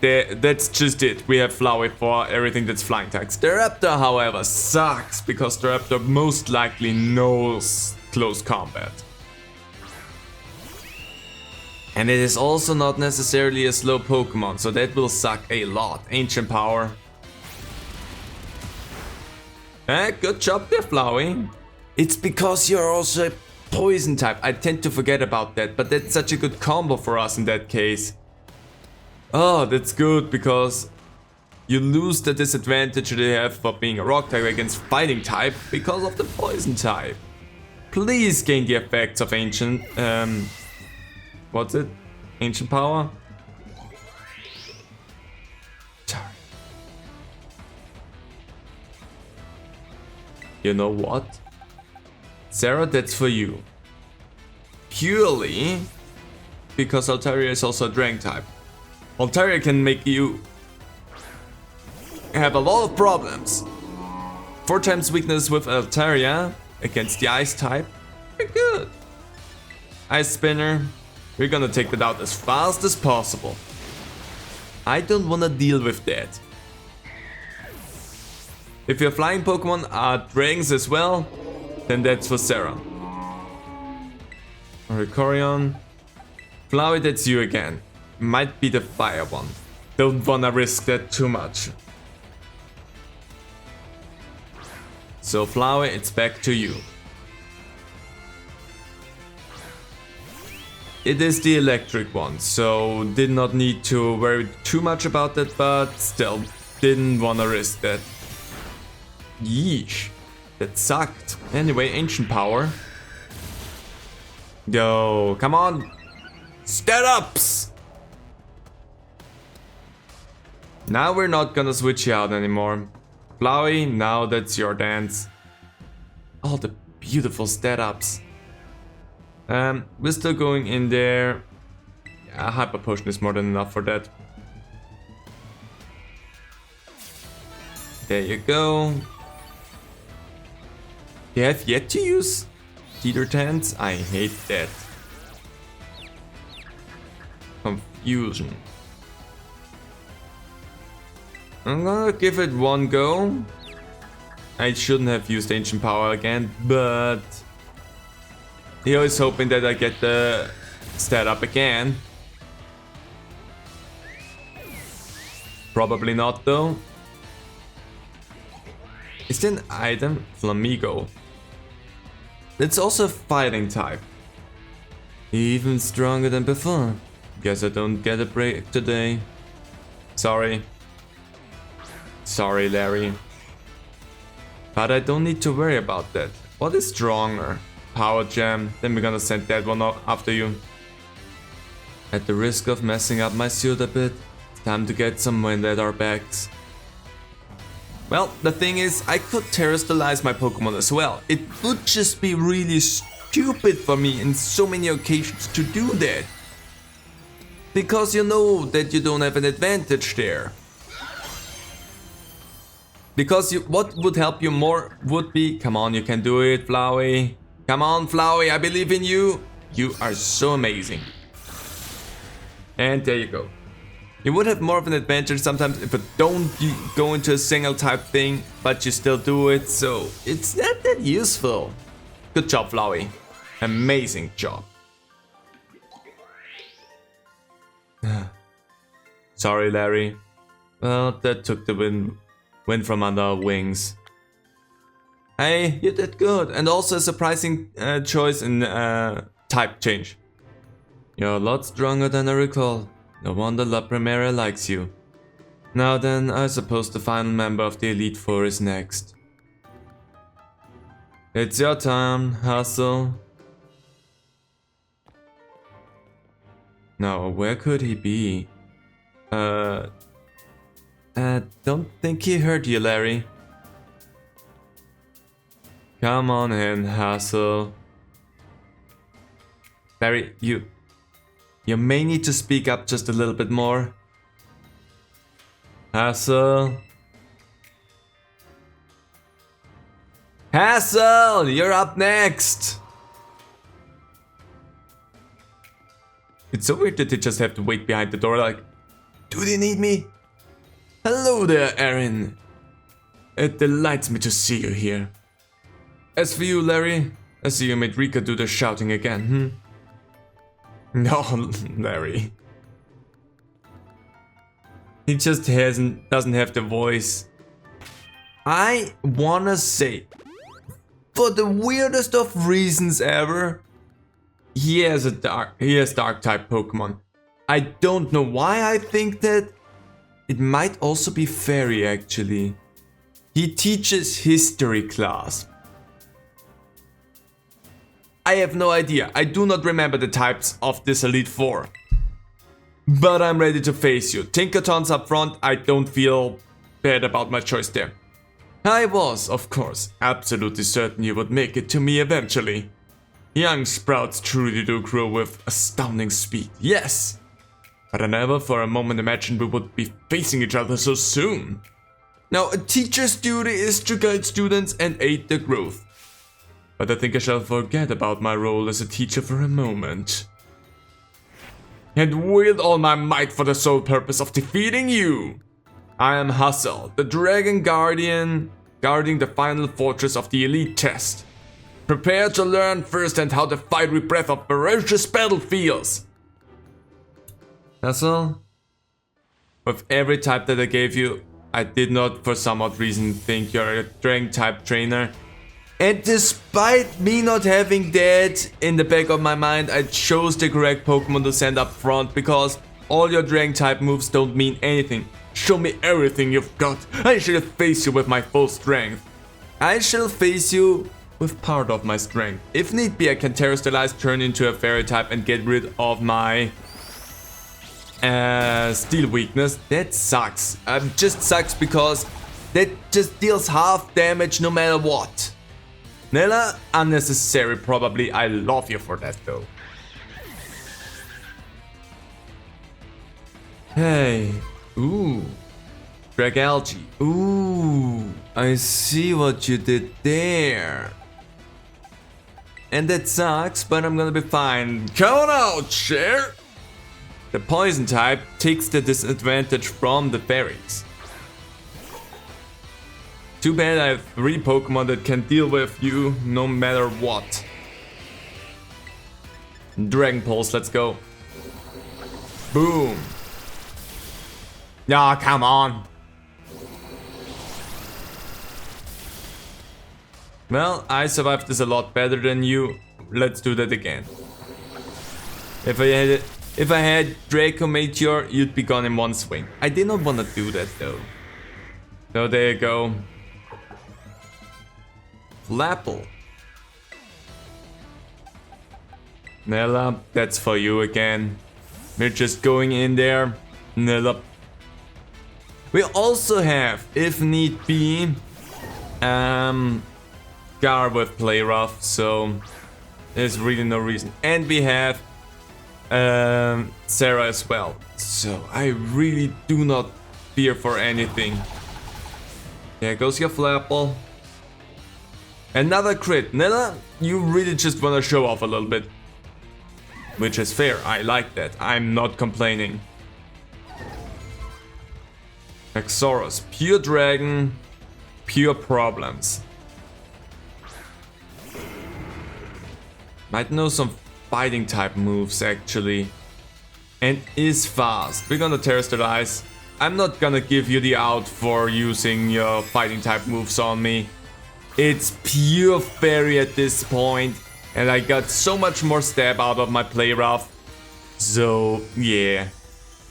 That's just it. We have Flowey for everything that's flying types. The Raptor, however, sucks because the Raptor most likely knows close combat. And it is also not necessarily a slow Pokemon, so that will suck a lot. Ancient Power. Good job there, Flowey. It's because you're also a poison type. I tend to forget about that, but that's such a good combo for us in that case. Oh, that's good, because you lose the disadvantage they have for being a rock type against fighting type because of the poison type. Please gain the effects of ancient, what's it? Ancient Power? Sorry. You know what? Sarah, that's for you. Purely because Altaria is also a Dragon type. Altaria can make you have a lot of problems. 4 times weakness with Altaria against the Ice type. Very good. Ice Spinner. We're gonna take that out as fast as possible. I don't wanna deal with that. If your flying Pokemon are dragons as well, then that's for Sarah. Oricorio. Flowey, that's you again. Might be the fire one. Don't wanna risk that too much. So Flowey, it's back to you. It is the electric one, so did not need to worry too much about that, but still didn't wanna risk that. Yeesh, that sucked. Anyway, Ancient Power. Go, come on. Stat-ups! Now we're not gonna switch you out anymore. Flowey, now that's your dance. All the beautiful stat-ups. We're still going in there. Yeah, Hyper Potion is more than enough for that. There you go. You have yet to use Teeter Tents? I hate that. Confusion. I'm gonna give it one go. I shouldn't have used Ancient Power again, but Leo is hoping that I get the stat up again. Probably not though. Is there an item? Flamigo. It's also a fighting type. Even stronger than before. Guess I don't get a break today. Sorry. Sorry, Larry. But I don't need to worry about that. What is stronger? Power Gem. Then we're gonna send that one after you. At the risk of messing up my suit a bit, it's time to get some wind at our backs. Well, the thing is, I could terrestrialize my Pokemon as well. It would just be really stupid for me in so many occasions to do that. Because you know that you don't have an advantage there. Because what would help you more would be, come on, you can do it, Flowey. Come on, Flowey, I believe in you. You are so amazing. And there you go. You would have more of an advantage sometimes if you don't go into a single type thing, but you still do it, so it's not that useful. Good job, Flowey. Amazing job. Sorry, Larry. Well, that took the wind from under our wings. Hey, you did good, and also a surprising choice in type change. You're a lot stronger than I recall. No wonder La Primera likes you. Now then, I suppose the final member of the Elite Four is next. It's your turn, Hustle. Now, where could he be? Don't think he heard you, Larry. Come on in, Hustle. Larry, you may need to speak up just a little bit more. Hustle. Hustle, you're up next. It's so weird that they just have to wait behind the door like, do they need me? Hello there, Aaron. It delights me to see you here. As for you, Larry, I see you made Rika do the shouting again, No, Larry. He just doesn't have the voice. I wanna say, for the weirdest of reasons ever, he has dark type Pokemon. I don't know why I think that. It might also be fairy actually. He teaches history class. I have no idea. I do not remember the types of this Elite Four. But I'm ready to face you. Tinkaton's up front. I don't feel bad about my choice there. I was, of course, absolutely certain you would make it to me eventually. Young sprouts truly do grow with astounding speed. Yes! But I never for a moment imagined we would be facing each other so soon. Now, a teacher's duty is to guide students and aid their growth. But I think I shall forget about my role as a teacher for a moment. And wield all my might for the sole purpose of defeating you. I am Hustle, the Dragon Guardian, guarding the final fortress of the Elite Test. Prepare to learn firsthand how the fiery breath of ferocious battle feels. Hustle, with every type that I gave you, I did not for some odd reason think you're a Dragon type trainer. And despite me not having that in the back of my mind, I chose the correct Pokemon to send up front because all your Dragon type moves don't mean anything. Show me everything you've got. I shall face you with my full strength. I shall face you with part of my strength. If need be, I can terrestrialize, turn into a fairy type and get rid of my steel weakness. That sucks. Just sucks because that just deals half damage no matter what. Nella, unnecessary probably. I love you for that though. Hey. Ooh. Drag algae. Ooh, I see what you did there. And that sucks, but I'm gonna be fine. Come on out, Cher! The poison type takes the disadvantage from the fairies. Too bad I have 3 Pokemon that can deal with you no matter what. Dragon Pulse, let's go. Boom. Ah, come on. Well, I survived this a lot better than you. Let's do that again. If I had Draco Meteor, you'd be gone in one swing. I did not want to do that though. So there you go. Flapple. Nella, that's for you again. We're just going in there. Nella. We also have, if need be, Gar with Play Rough, so there's really no reason. And we have Sarah as well. So I really do not fear for anything. There goes your Flapple. Another crit. Nella, you really just want to show off a little bit. Which is fair, I like that. I'm not complaining. Exoros, pure dragon, pure problems. Might know some fighting type moves actually. And is fast. We're gonna terrestrialize. I'm not gonna give you the out for using your fighting type moves on me. It's pure fairy at this point. And I got so much more stab out of my play rough. So yeah.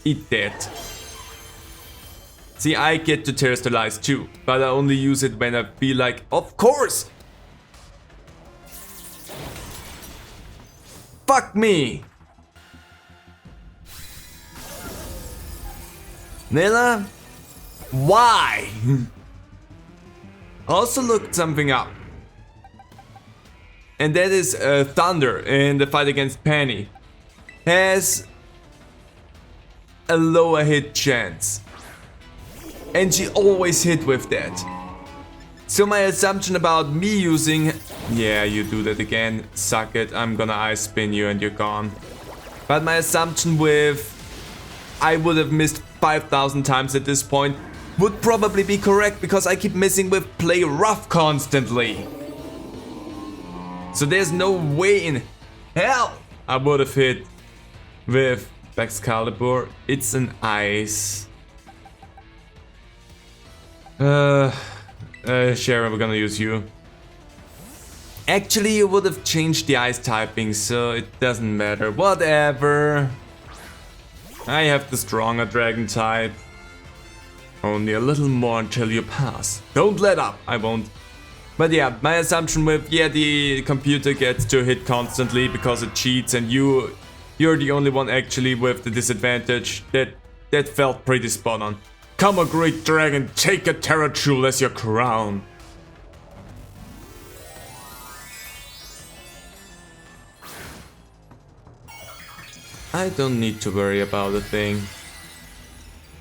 Eat that. See, I get to terrestrialize too. But I only use it when I feel like, of course! Fuck me! Nella? Why? Also looked something up. And that is Thunder in the fight against Penny. Has a lower hit chance. And she always hit with that. So my assumption about me using... Yeah, you do that again. Suck it. I'm gonna Ice Spin you and you're gone. But my assumption with... I would have missed 5,000 times at this point would probably be correct because I keep missing with Play Rough constantly. So there's no way in hell I would have hit with Excalibur. It's an ice. Sharon, we're gonna use you. Actually, you would have changed the ice typing, so it doesn't matter. Whatever. I have the stronger dragon type. Only a little more until you pass. Don't let up, I won't. But yeah, my assumption with, yeah, the computer gets to hit constantly because it cheats and you're the only one actually with the disadvantage. That felt pretty spot on. Come, a great dragon, take a Terra Jewel as your crown. I don't need to worry about a thing.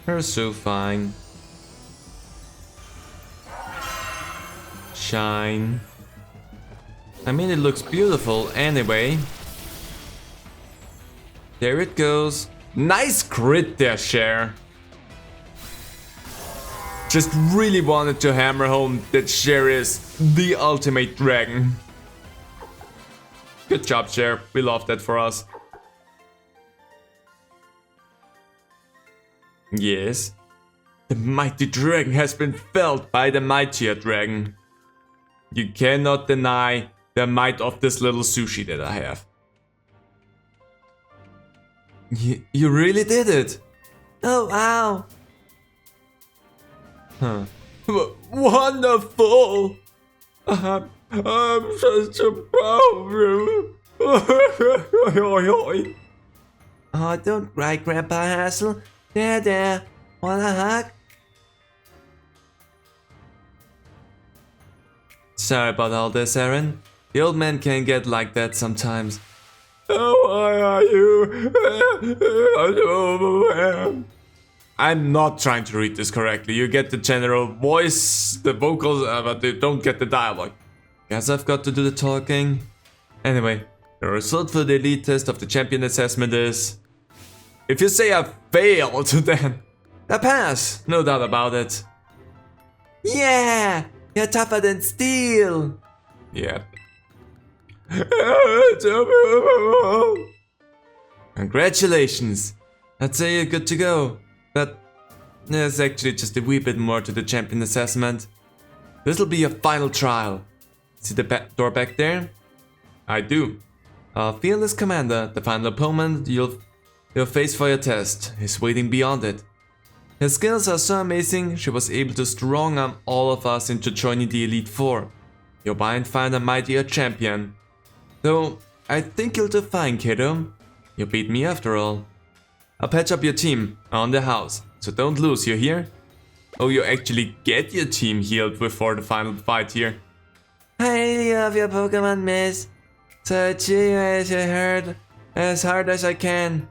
You're so fine. Shine. I mean, it looks beautiful anyway. There it goes. Nice crit there, Cher. Just really wanted to hammer home that Cher is the ultimate dragon. Good job, Cher. We love that for us. Yes. The mighty dragon has been felled by the mightier dragon. You cannot deny the might of this little sushi that I have. You really did it! Oh, wow! Huh. Wonderful! I'm such a problem! Oh, don't cry, Grandpa Hassel. There, want a hug? Sorry about all this, Aaron. The old man can get like that sometimes. Oh, why are you? I'm overwhelmed. I'm not trying to read this correctly. You get the general voice, the vocals, but you don't get the dialogue. Guess I've got to do the talking. Anyway, the result for the elite test of the champion assessment is... if you say I failed, then I pass. No doubt about it. Yeah, you're tougher than steel. Yeah. Congratulations. I'd say you're good to go. But there's actually just a wee bit more to the champion assessment. This'll be your final trial. See the door back there? I do. Our fearless commander, the final opponent you'll face for your test, is waiting beyond it. Her skills are so amazing, she was able to strong-arm all of us into joining the Elite Four. You'll find a mightier champion. Though, I think you'll do fine, kiddo. You beat me after all. I'll patch up your team on the house, so don't lose, you hear? Oh, you actually get your team healed before the final fight here. I really love your Pokemon, miss. So I cheer you as hard as I can.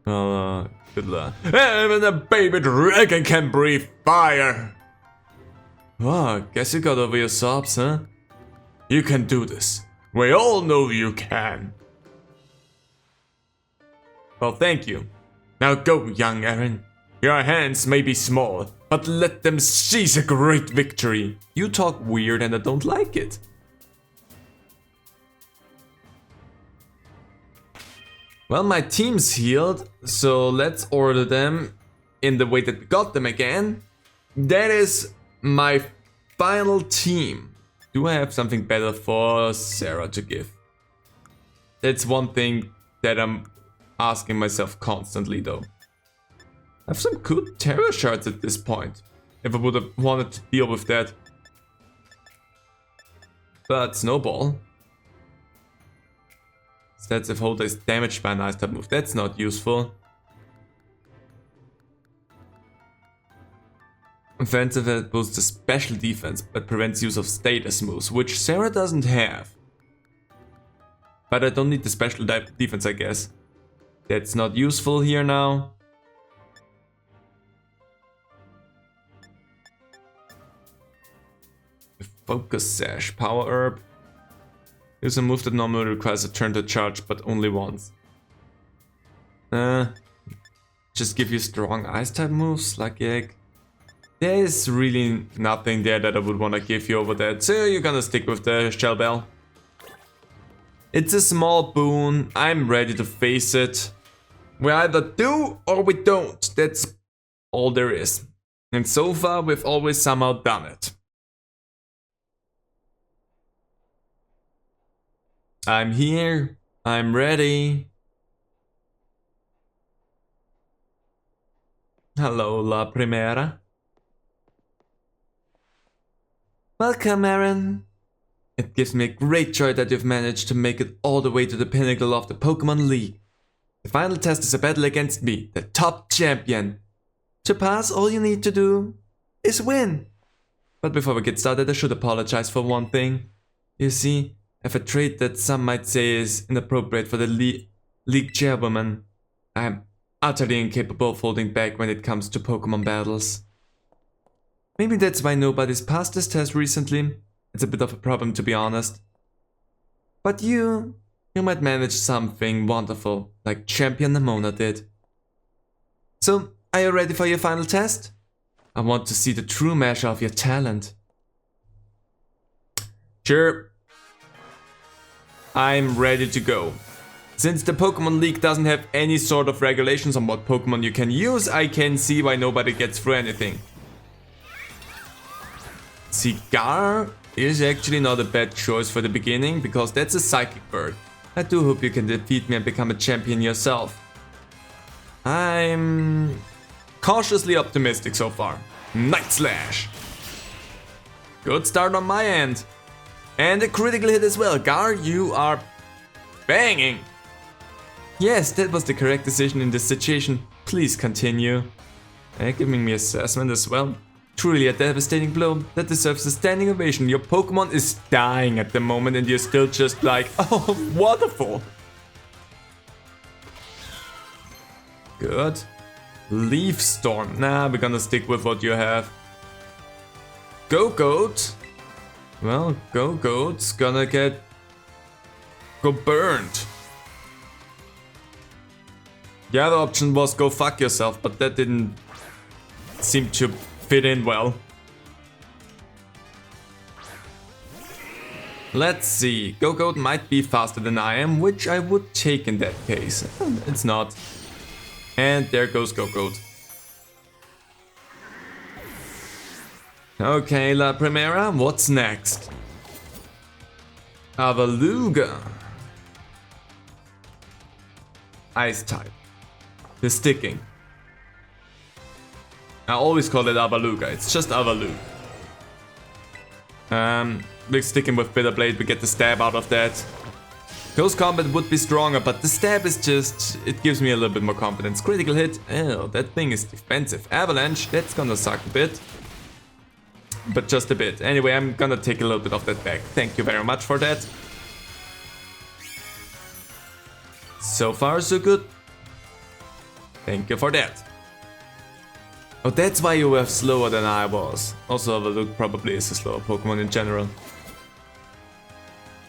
Well, good luck. Even a baby dragon can breathe fire. Oh, guess you got over your sobs, huh? You can do this. We all know you can. Well, thank you. Now go, young Aaron. Your hands may be small, but let them seize a great victory. You talk weird and I don't like it. Well, my team's healed, so let's order them in the way that we got them again. That is my final team. Do I have something better for Sarah to give? That's one thing that I'm asking myself constantly though. I have some good Terra shards at this point, if I would have wanted to deal with that. But Snowball. Stats if holder is damaged by an ice type move, that's not useful. Offensive that boosts the special defense but prevents use of status moves, which Sarah doesn't have. But I don't need the special defense, I guess. That's not useful here now. Focus Sash, Power Herb. Use a move that normally requires a turn to charge, but only once. Just give you strong ice type moves, Lucky Egg. There is really nothing there that I would want to give you over that, so you're gonna stick with the Shell Bell. It's a small boon, I'm ready to face it. We either do or we don't, that's all there is. And so far we've always somehow done it. I'm here, I'm ready. Hello, La Primera. Welcome, Aaron. It gives me great joy that you've managed to make it all the way to the pinnacle of the Pokémon League. The final test is a battle against me, the top champion. To pass, all you need to do is win. But before we get started, I should apologize for one thing. You see, I have a trait that some might say is inappropriate for the league chairwoman. I'm utterly incapable of holding back when it comes to Pokémon battles. Maybe that's why nobody's passed this test recently. It's a bit of a problem, to be honest. But you might manage something wonderful, like Champion Nemona did. So, are you ready for your final test? I want to see the true measure of your talent. Sure. I'm ready to go. Since the Pokémon League doesn't have any sort of regulations on what Pokémon you can use, I can see why nobody gets through anything. Cigar is actually not a bad choice for the beginning, because that's a Psychic Bird. I do hope you can defeat me and become a champion yourself. I'm cautiously optimistic so far. Night Slash! Good start on my end. And a critical hit as well. Gar, you are banging! Yes, that was the correct decision in this situation. Please continue. Giving me assessment as well. Truly a devastating blow. That deserves a standing ovation. Your Pokemon is dying at the moment and you're still just like, oh, wonderful! Good. Leaf Storm. Nah, we're gonna stick with what you have. Go-Goat. Well, Go-Goat's gonna go burned. The other option was go fuck yourself, but that didn't seem to fit in well. Let's see. Go-Goat might be faster than I am, which I would take in that case. It's not. And there goes Go-Goat. Okay, La Primera, what's next? Avaluga. Ice type. The sticking. I always call it Avaluga, it's just Avalug. We're sticking with Bitter Blade, we get the stab out of that. Close combat would be stronger, but the stab is just... it gives me a little bit more confidence. Critical hit, oh, that thing is defensive. Avalanche, that's gonna suck a bit. But just a bit. Anyway, I'm gonna take a little bit of that back. Thank you very much for that. So far, so good. Thank you for that. Oh, that's why you were slower than I was. Also, Avalug probably is a slower Pokemon in general.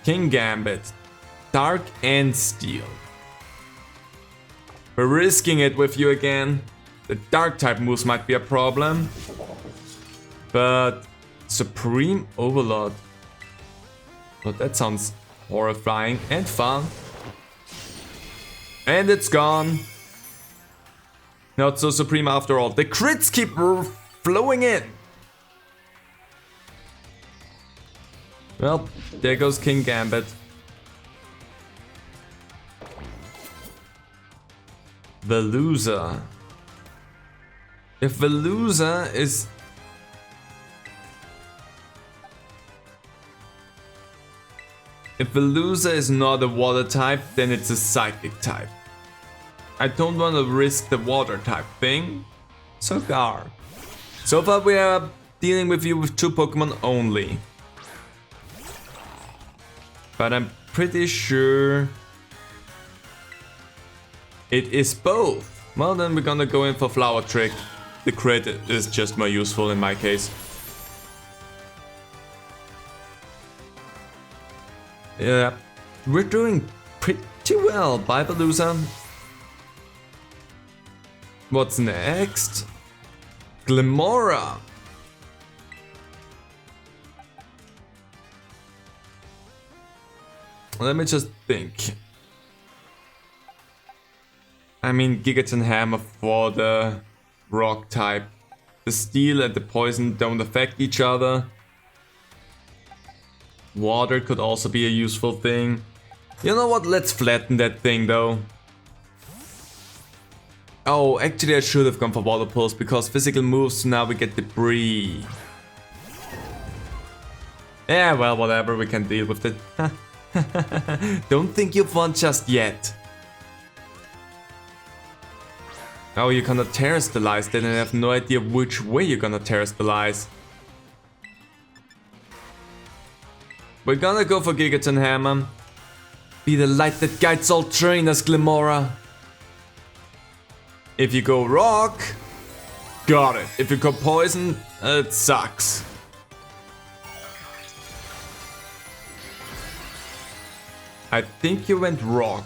King Gambit. Dark and Steel. We're risking it with you again. The Dark type moves might be a problem. But Supreme Overlord. Well, that sounds horrifying and fun. And it's gone. Not so supreme after all. The crits keep flowing in. Well, there goes King Gambit. Veluza. If Veluza is... if Veluza is not a water type, then it's a psychic type. I don't want to risk the water type thing. So far. So far we are dealing with you with 2 Pokemon only. But I'm pretty sure it is both. Well, then we're gonna go in for Flower Trick. The crit is just more useful in my case. Yeah, we're doing pretty well by Veluza. What's next? Glimora. Let me just think. I mean, Gigaton Hammer for the rock type. The steel and the poison don't affect each other. Water could also be a useful thing. You know what? Let's flatten that thing though. Oh, actually I should have gone for Water Pulse because physical moves, now we get Debris. Yeah, well, whatever, we can deal with it. Don't think you've won just yet. Oh, you're gonna terrestrialize that and I have no idea which way you're gonna terrestrialize. We're gonna go for Gigaton Hammer. Be the light that guides all trainers, Glimora. If you go rock, got it. If you go poison, it sucks. I think you went rock.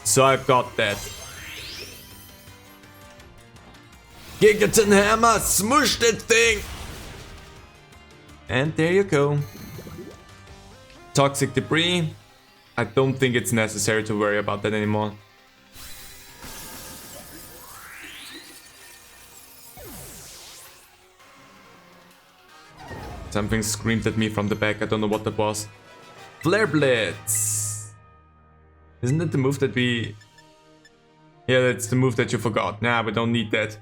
So I've got that. Gigaton Hammer, smush that thing! And there you go. Toxic Debris. I don't think it's necessary to worry about that anymore. Something screamed at me from the back, I don't know what that was. Flare Blitz! Isn't that the move that we... yeah, that's the move that you forgot. Nah, we don't need that.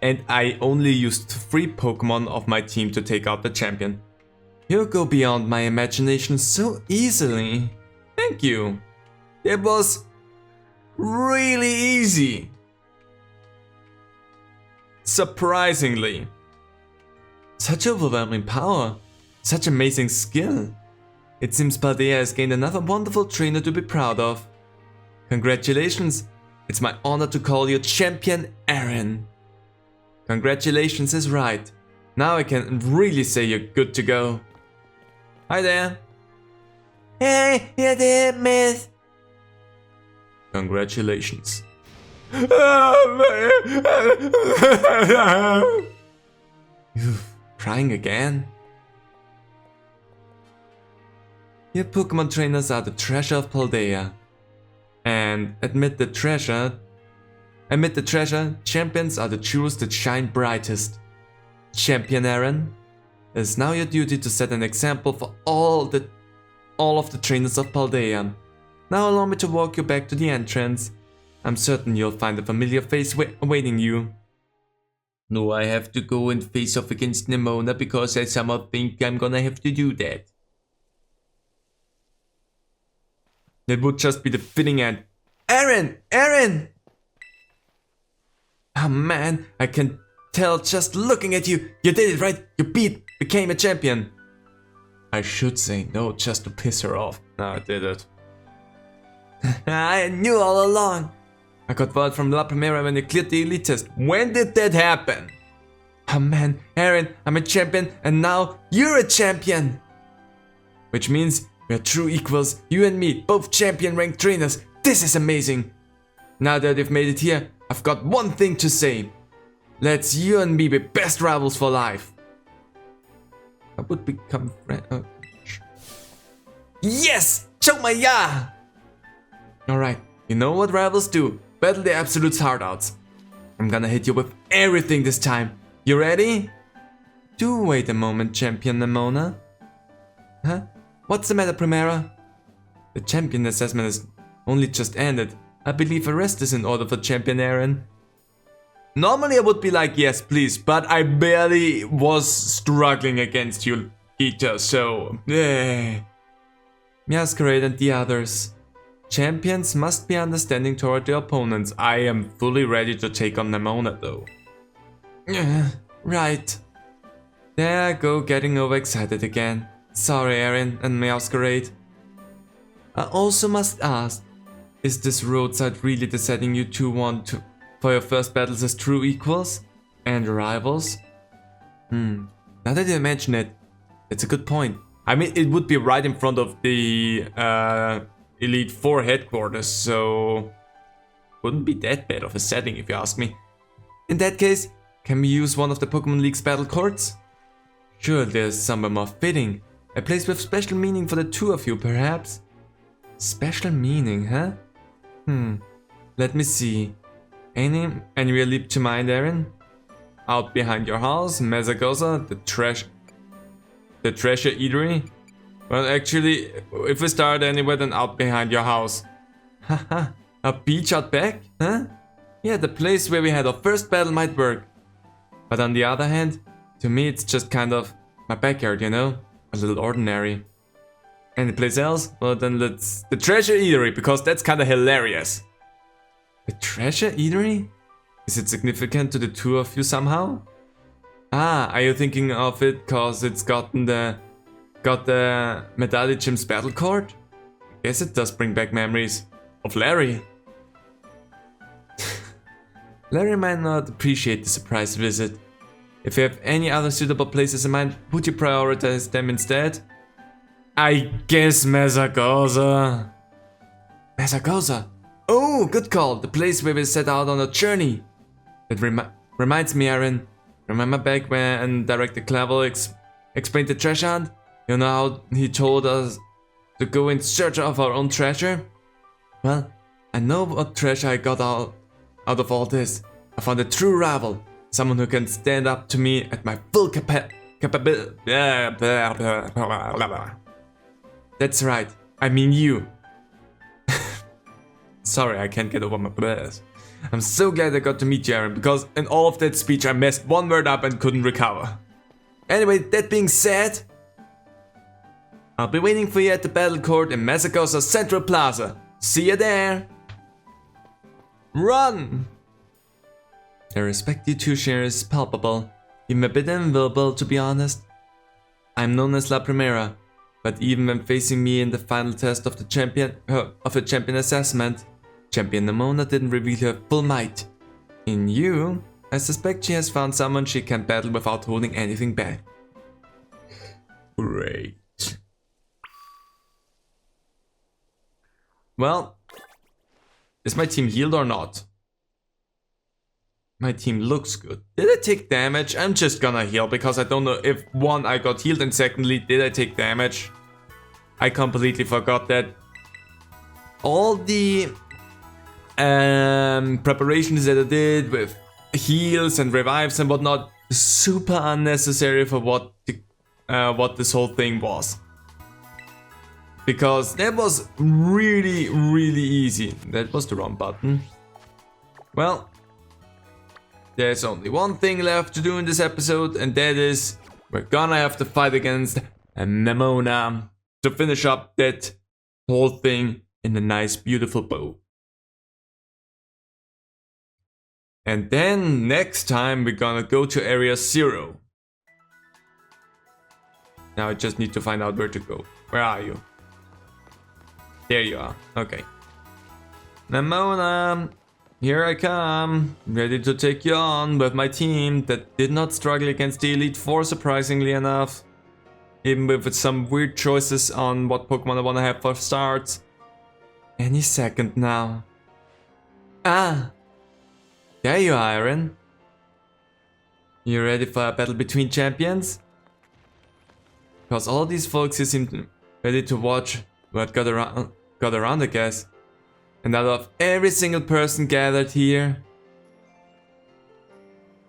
And I only used 3 Pokemon of my team to take out the champion. You go beyond my imagination so easily. Thank you. It was really easy. Surprisingly. Such overwhelming power. Such amazing skill. It seems Paldea has gained another wonderful trainer to be proud of. Congratulations. It's my honor to call you Champion Aaron. Congratulations is right. Now I can really say you're good to go. Hi there. Hey, you're there, miss. Congratulations. Crying again? Your Pokemon trainers are the treasure of Paldea. And amid the treasure, champions are the jewels that shine brightest. Champion Aaron, it is now your duty to set an example for all of the trainers of Paldea. Now allow me to walk you back to the entrance. I'm certain you'll find a familiar face awaiting you. No, I have to go and face off against Nemona because I somehow think I'm gonna have to do that. That would just be the fitting end. Aaron! Aaron! Oh man, I can tell just looking at you. You did it, right? You became a champion. I should say no just to piss her off. No, I did it. I knew all along. I got word from La Primera when you cleared the elite test. When did that happen? Oh man, Aaron, I'm a champion and now you're a champion. Which means we're true equals, you and me, both champion ranked trainers. This is amazing. Now that you've made it here, I've got one thing to say. Let's you and me be best rivals for life. I would become friends. Yes! Choke my ya! Alright, you know what rivals do. Battle the absolute hardouts. I'm gonna hit you with everything this time. You ready? Do wait a moment, Champion Nemona. Huh? What's the matter, Primera? The champion assessment has only just ended. I believe a rest is in order for Champion Aaron. Normally I would be like, yes please, but I barely was struggling against you, Gita, so... Masquerade and the others. Champions must be understanding toward their opponents. I am fully ready to take on Nemona though. Right. There I go, getting overexcited again. Sorry, Aaron and Masquerade. I also must ask, is this roadside really the setting you two want for your first battles as true equals and rivals? Now that you mention it, it's a good point. I mean, it would be right in front of the Elite Four headquarters, so wouldn't be that bad of a setting if you ask me. In that case, can we use one of the Pokemon League's battle courts? Sure, there's somewhere more fitting. A place with special meaning for the two of you, perhaps? Special meaning, huh? Let me see. Anywhere leap to mind, Aaron? Out behind your house, Mesagoza, the treasure eatery? Well, actually, if we start anywhere, then out behind your house. Haha, a beach out back, huh? Yeah, the place where we had our first battle might work. But on the other hand, to me it's just kind of my backyard, you know? A little ordinary. Any place else? Well then let's... The treasure eatery, because that's kinda hilarious. The treasure eatery? Is it significant to the two of you somehow? Ah, are you thinking of it cause it's got the Medalli Gym's battle court? Guess it does bring back memories of Larry. Larry might not appreciate the surprise visit. If you have any other suitable places in mind, would you prioritize them instead? I guess Mesagoza. Mesagoza? Oh, good call. The place where we set out on a journey. It reminds me, Aaron. Remember back when Director Clavel explained the treasure hunt? You know how he told us to go in search of our own treasure? Well, I know what treasure I got out of all this. I found a true rival. Someone who can stand up to me at my full capability. That's right. I mean you. Sorry, I can't get over my breath. I'm so glad I got to meet you, Aaron, because in all of that speech I messed one word up and couldn't recover. Anyway, that being said, I'll be waiting for you at the battle court in Mesagoza Central Plaza. See you there. Run! The respect you two share is palpable, even a bit invisible to be honest. I'm known as La Primera, but even when facing me in the final test of the champion assessment, Champion Nemona didn't reveal her full might. In you, I suspect she has found someone she can battle without holding anything back. Great. Well, is my team healed or not? My team looks good. Did I take damage? I'm just gonna heal because I don't know if one, I got healed, and secondly, did I take damage? I completely forgot that. All the preparations that I did with heals and revives and whatnot, super unnecessary for what this whole thing was. Because that was really, really easy. That was the wrong button. Well, there's only one thing left to do in this episode, and that is we're gonna have to fight against Nemona to finish up that whole thing in a nice, beautiful bow. And then next time we're gonna go to Area 0. Now I just need to find out where to go. Where are you? There you are. Okay. Nemona, here I come. Ready to take you on with my team that did not struggle against the Elite Four, surprisingly enough. Even with some weird choices on what Pokemon I want to have for starts. Any second now. Ah! There you are, Aaron. You ready for a battle between champions? Because all these folks seem ready to watch what got around, I guess. And out of every single person gathered here,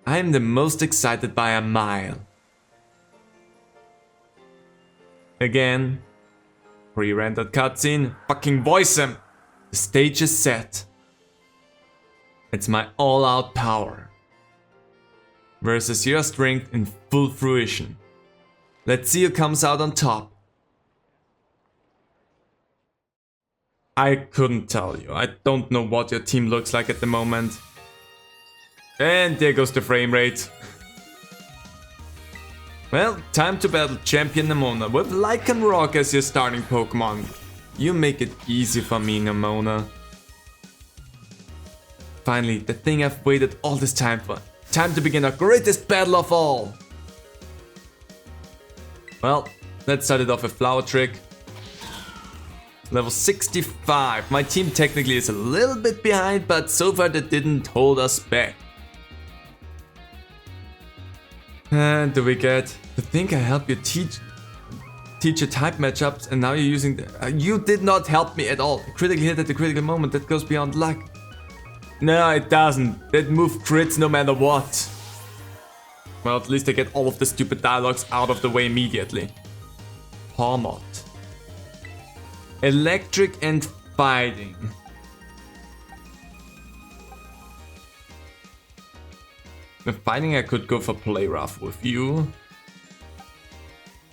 I'm the most excited by a mile. Again, pre-rendered cutscene, fucking voice him! The stage is set. It's my all-out power versus your strength in full fruition. Let's see who comes out on top. I couldn't tell you. I don't know what your team looks like at the moment. And there goes the frame rate. Well, time to battle Champion Nemona with Lycanroc as your starting Pokemon. You make it easy for me, Nemona. Finally, the thing I've waited all this time for. Time to begin our greatest battle of all. Well, let's start it off with Flower Trick. Level 65. My team technically is a little bit behind, but so far that didn't hold us back. And do we get to think I help you teach your type matchups, and now you're using the, you did not help me at all. Critical hit at the critical moment, that goes beyond luck. No, it doesn't. That move crits no matter what. Well, at least I get all of the stupid dialogues out of the way immediately. Palmot. Electric and fighting. With fighting I could go for Play Rough with you.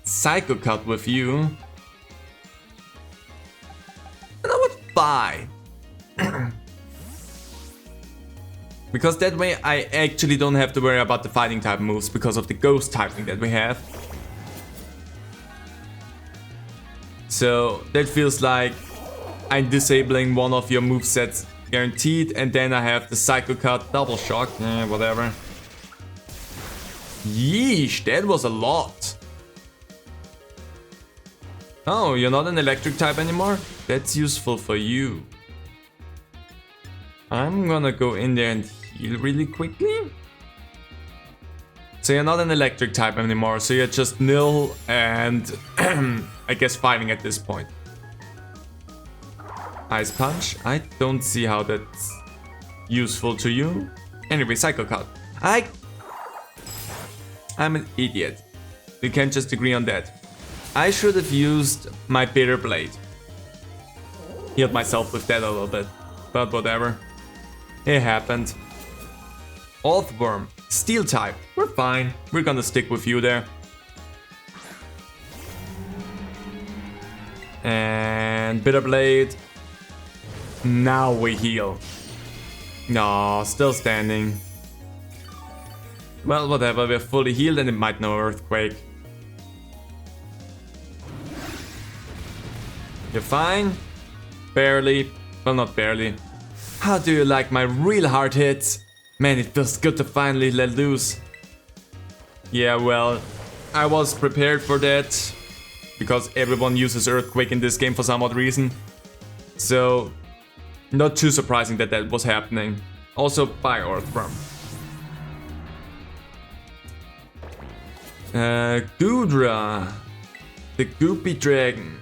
Psycho Cut with you. And I would buy. Because that way I actually don't have to worry about the fighting type moves because of the ghost typing that we have. So that feels like I'm disabling one of your movesets guaranteed, and then I have the Psycho Cut, Double Shock, whatever. Yeesh, that was a lot. Oh, you're not an electric type anymore? That's useful for you. I'm gonna go in there and heal really quickly. So you're not an electric type anymore, so you're just nil and I guess fighting at this point. Ice Punch, I don't see how that's useful to you. Anyway, Psycho Cut. I'm an idiot. We can't just agree on that. I should have used my Bitter Blade. Healed myself with that a little bit, but whatever. It happened. Earthworm, Steel type. We're fine. We're gonna stick with you there. And Bitter Blade. Now we heal. No, still standing. Well, whatever. We're fully healed and it might know Earthquake. You're fine. Barely. Well, not barely. How do you like my real hard hits? Man, it feels good to finally let loose. Yeah, well, I was prepared for that, because everyone uses Earthquake in this game for some odd reason. So, not too surprising that that was happening. Also, by Earthworm. Goodra. The Goopy Dragon.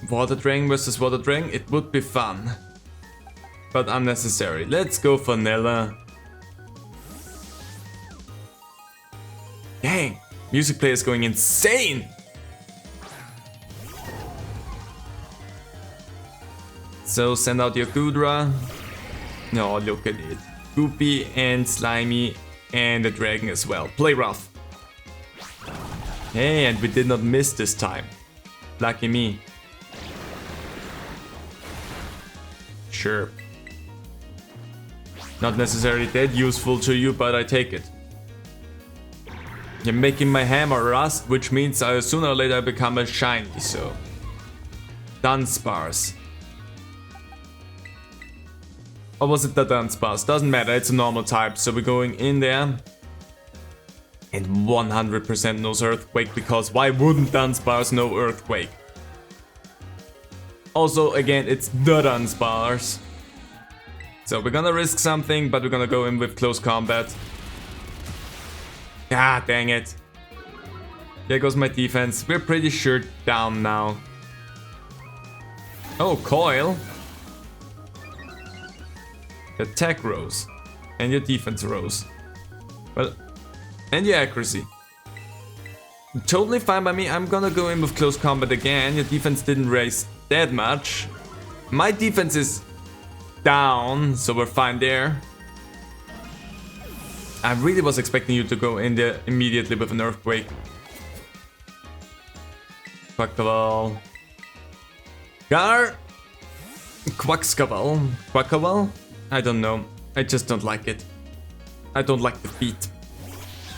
Water Dragon versus Water Dragon, it would be fun. But unnecessary. Let's go Vanilla. Dang, music player is going insane! So send out your Goodra. No, look at it. Goopy and Slimy and the dragon as well. Play rough. Hey, and we did not miss this time. Lucky me. Sure. Not necessarily that useful to you, but I take it. You're making my hammer rust, which means sooner or later I become a shiny, so... Dunsparce. Or was it the Dunsparce? Doesn't matter, it's a normal type, so we're going in there. And 100% knows Earthquake, because why wouldn't Dunsparce know Earthquake? Also, again, it's the Dunsparce. So we're gonna risk something, but we're gonna go in with close combat. Ah, dang it. There goes my defense. We're pretty sure down now. Oh, Coil. Attack rose. And your defense rose. Well, and your accuracy. Totally fine by me. I'm gonna go in with close combat again. Your defense didn't raise that much. My defense is down, so we're fine there. I really was expecting you to go in there immediately with an Earthquake. Quackable. Gar! Quackskaval. Quackaval? I don't know. I just don't like it. I don't like the feet.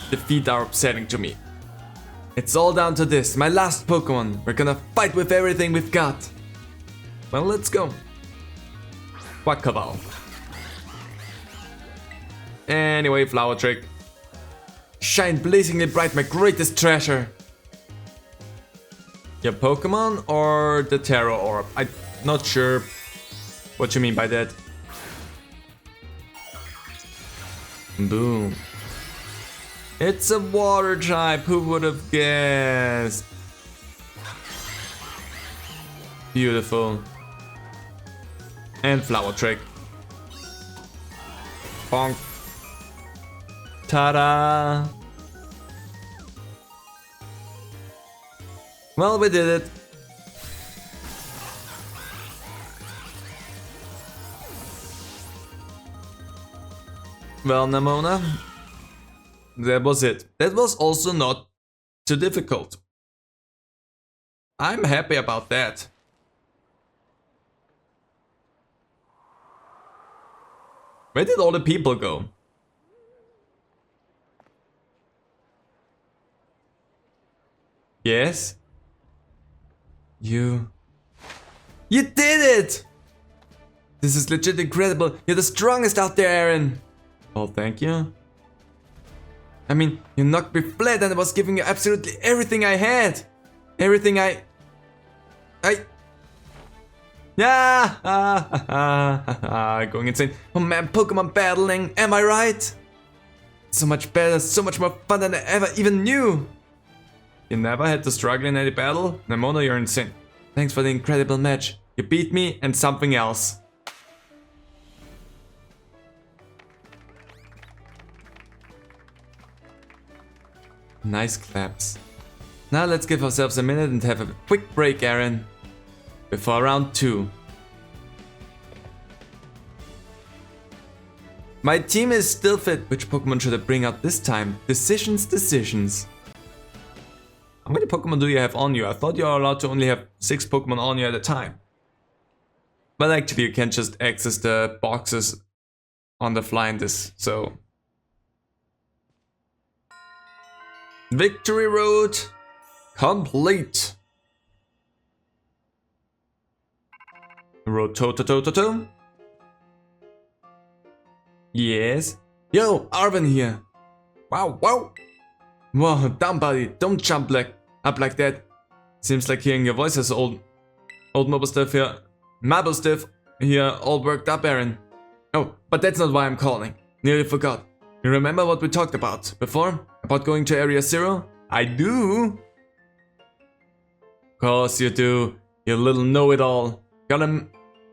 The feet are upsetting to me. It's all down to this, my last Pokemon. We're gonna fight with everything we've got. Well, let's go. Quackable. Anyway, Flower Trick. Shine blazingly bright, my greatest treasure. Your Pokemon or the Terra Orb? I'm not sure what you mean by that. Boom. It's a water type, who would have guessed? Beautiful. And Flower Trick. Bonk. Ta-da! Well, we did it. Well, Namona, that was it. That was also not too difficult. I'm happy about that. Where did all the people go? Yes? You did it! This is legit incredible. You're the strongest out there, Aaron. Oh, thank you. I mean, you knocked me flat and I was giving you absolutely everything I had. Everything I... Yeah! Going insane. Oh man, Pokemon battling, am I right? So much better, so much more fun than I ever even knew. You never had to struggle in any battle? Nemona, you're insane. Thanks for the incredible match. You beat me and something else. Nice claps. Now let's give ourselves a minute and have a quick break, Aaron. Before round 2. My team is still fit. Which Pokemon should I bring out this time? Decisions. How many Pokemon do you have on you? I thought you are allowed to only have 6 Pokemon on you at a time. But actually you can just access the boxes on the fly in this, so... Victory Road complete. Road toe. Yes? Yo, Arvin here. Wow, wow. Whoa, down buddy, don't jump up like that. Seems like hearing your voice has old Mobile Stiff here all worked up, Aaron. Oh, but that's not why I'm calling. Nearly forgot. You remember what we talked about before? About going to Area Zero? I do. Course you do, you little know-it-all. Got a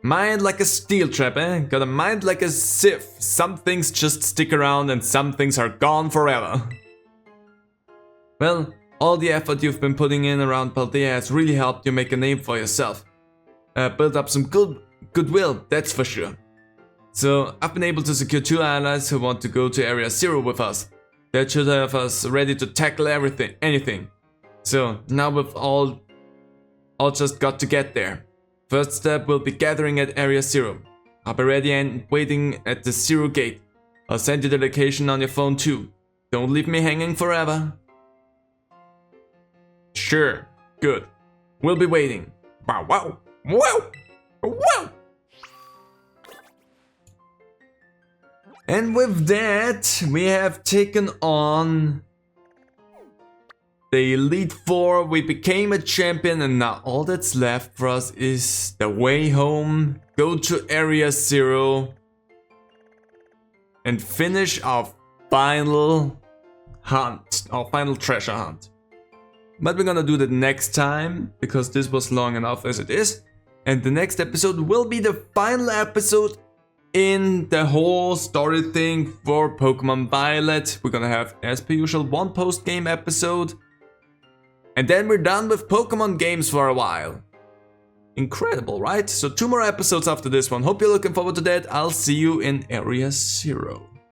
mind like a steel trap, eh? Got a mind like a sieve. Some things just stick around and some things are gone forever. Well, all the effort you've been putting in around Paldea has really helped you make a name for yourself. Build up some goodwill, that's for sure. So, I've been able to secure 2 allies who want to go to Area Zero with us. That should have us ready to tackle anything. So, now we've all just got to get there. First step will be gathering at Area Zero. I'll be ready and waiting at the Zero gate. I'll send you the location on your phone too. Don't leave me hanging forever. Sure, good. We'll be waiting. Wow, wow, wow, wow! And with that, we have taken on the Elite Four. We became a champion, and now all that's left for us is the way home, go to Area Zero, and finish our final hunt, our final treasure hunt. But we're gonna do that next time, because this was long enough as it is. And the next episode will be the final episode in the whole story thing for Pokemon Violet. We're gonna have, as per usual, 1 post-game episode. And then we're done with Pokemon games for a while. Incredible, right? So 2 more episodes after this one. Hope you're looking forward to that. I'll see you in Area Zero.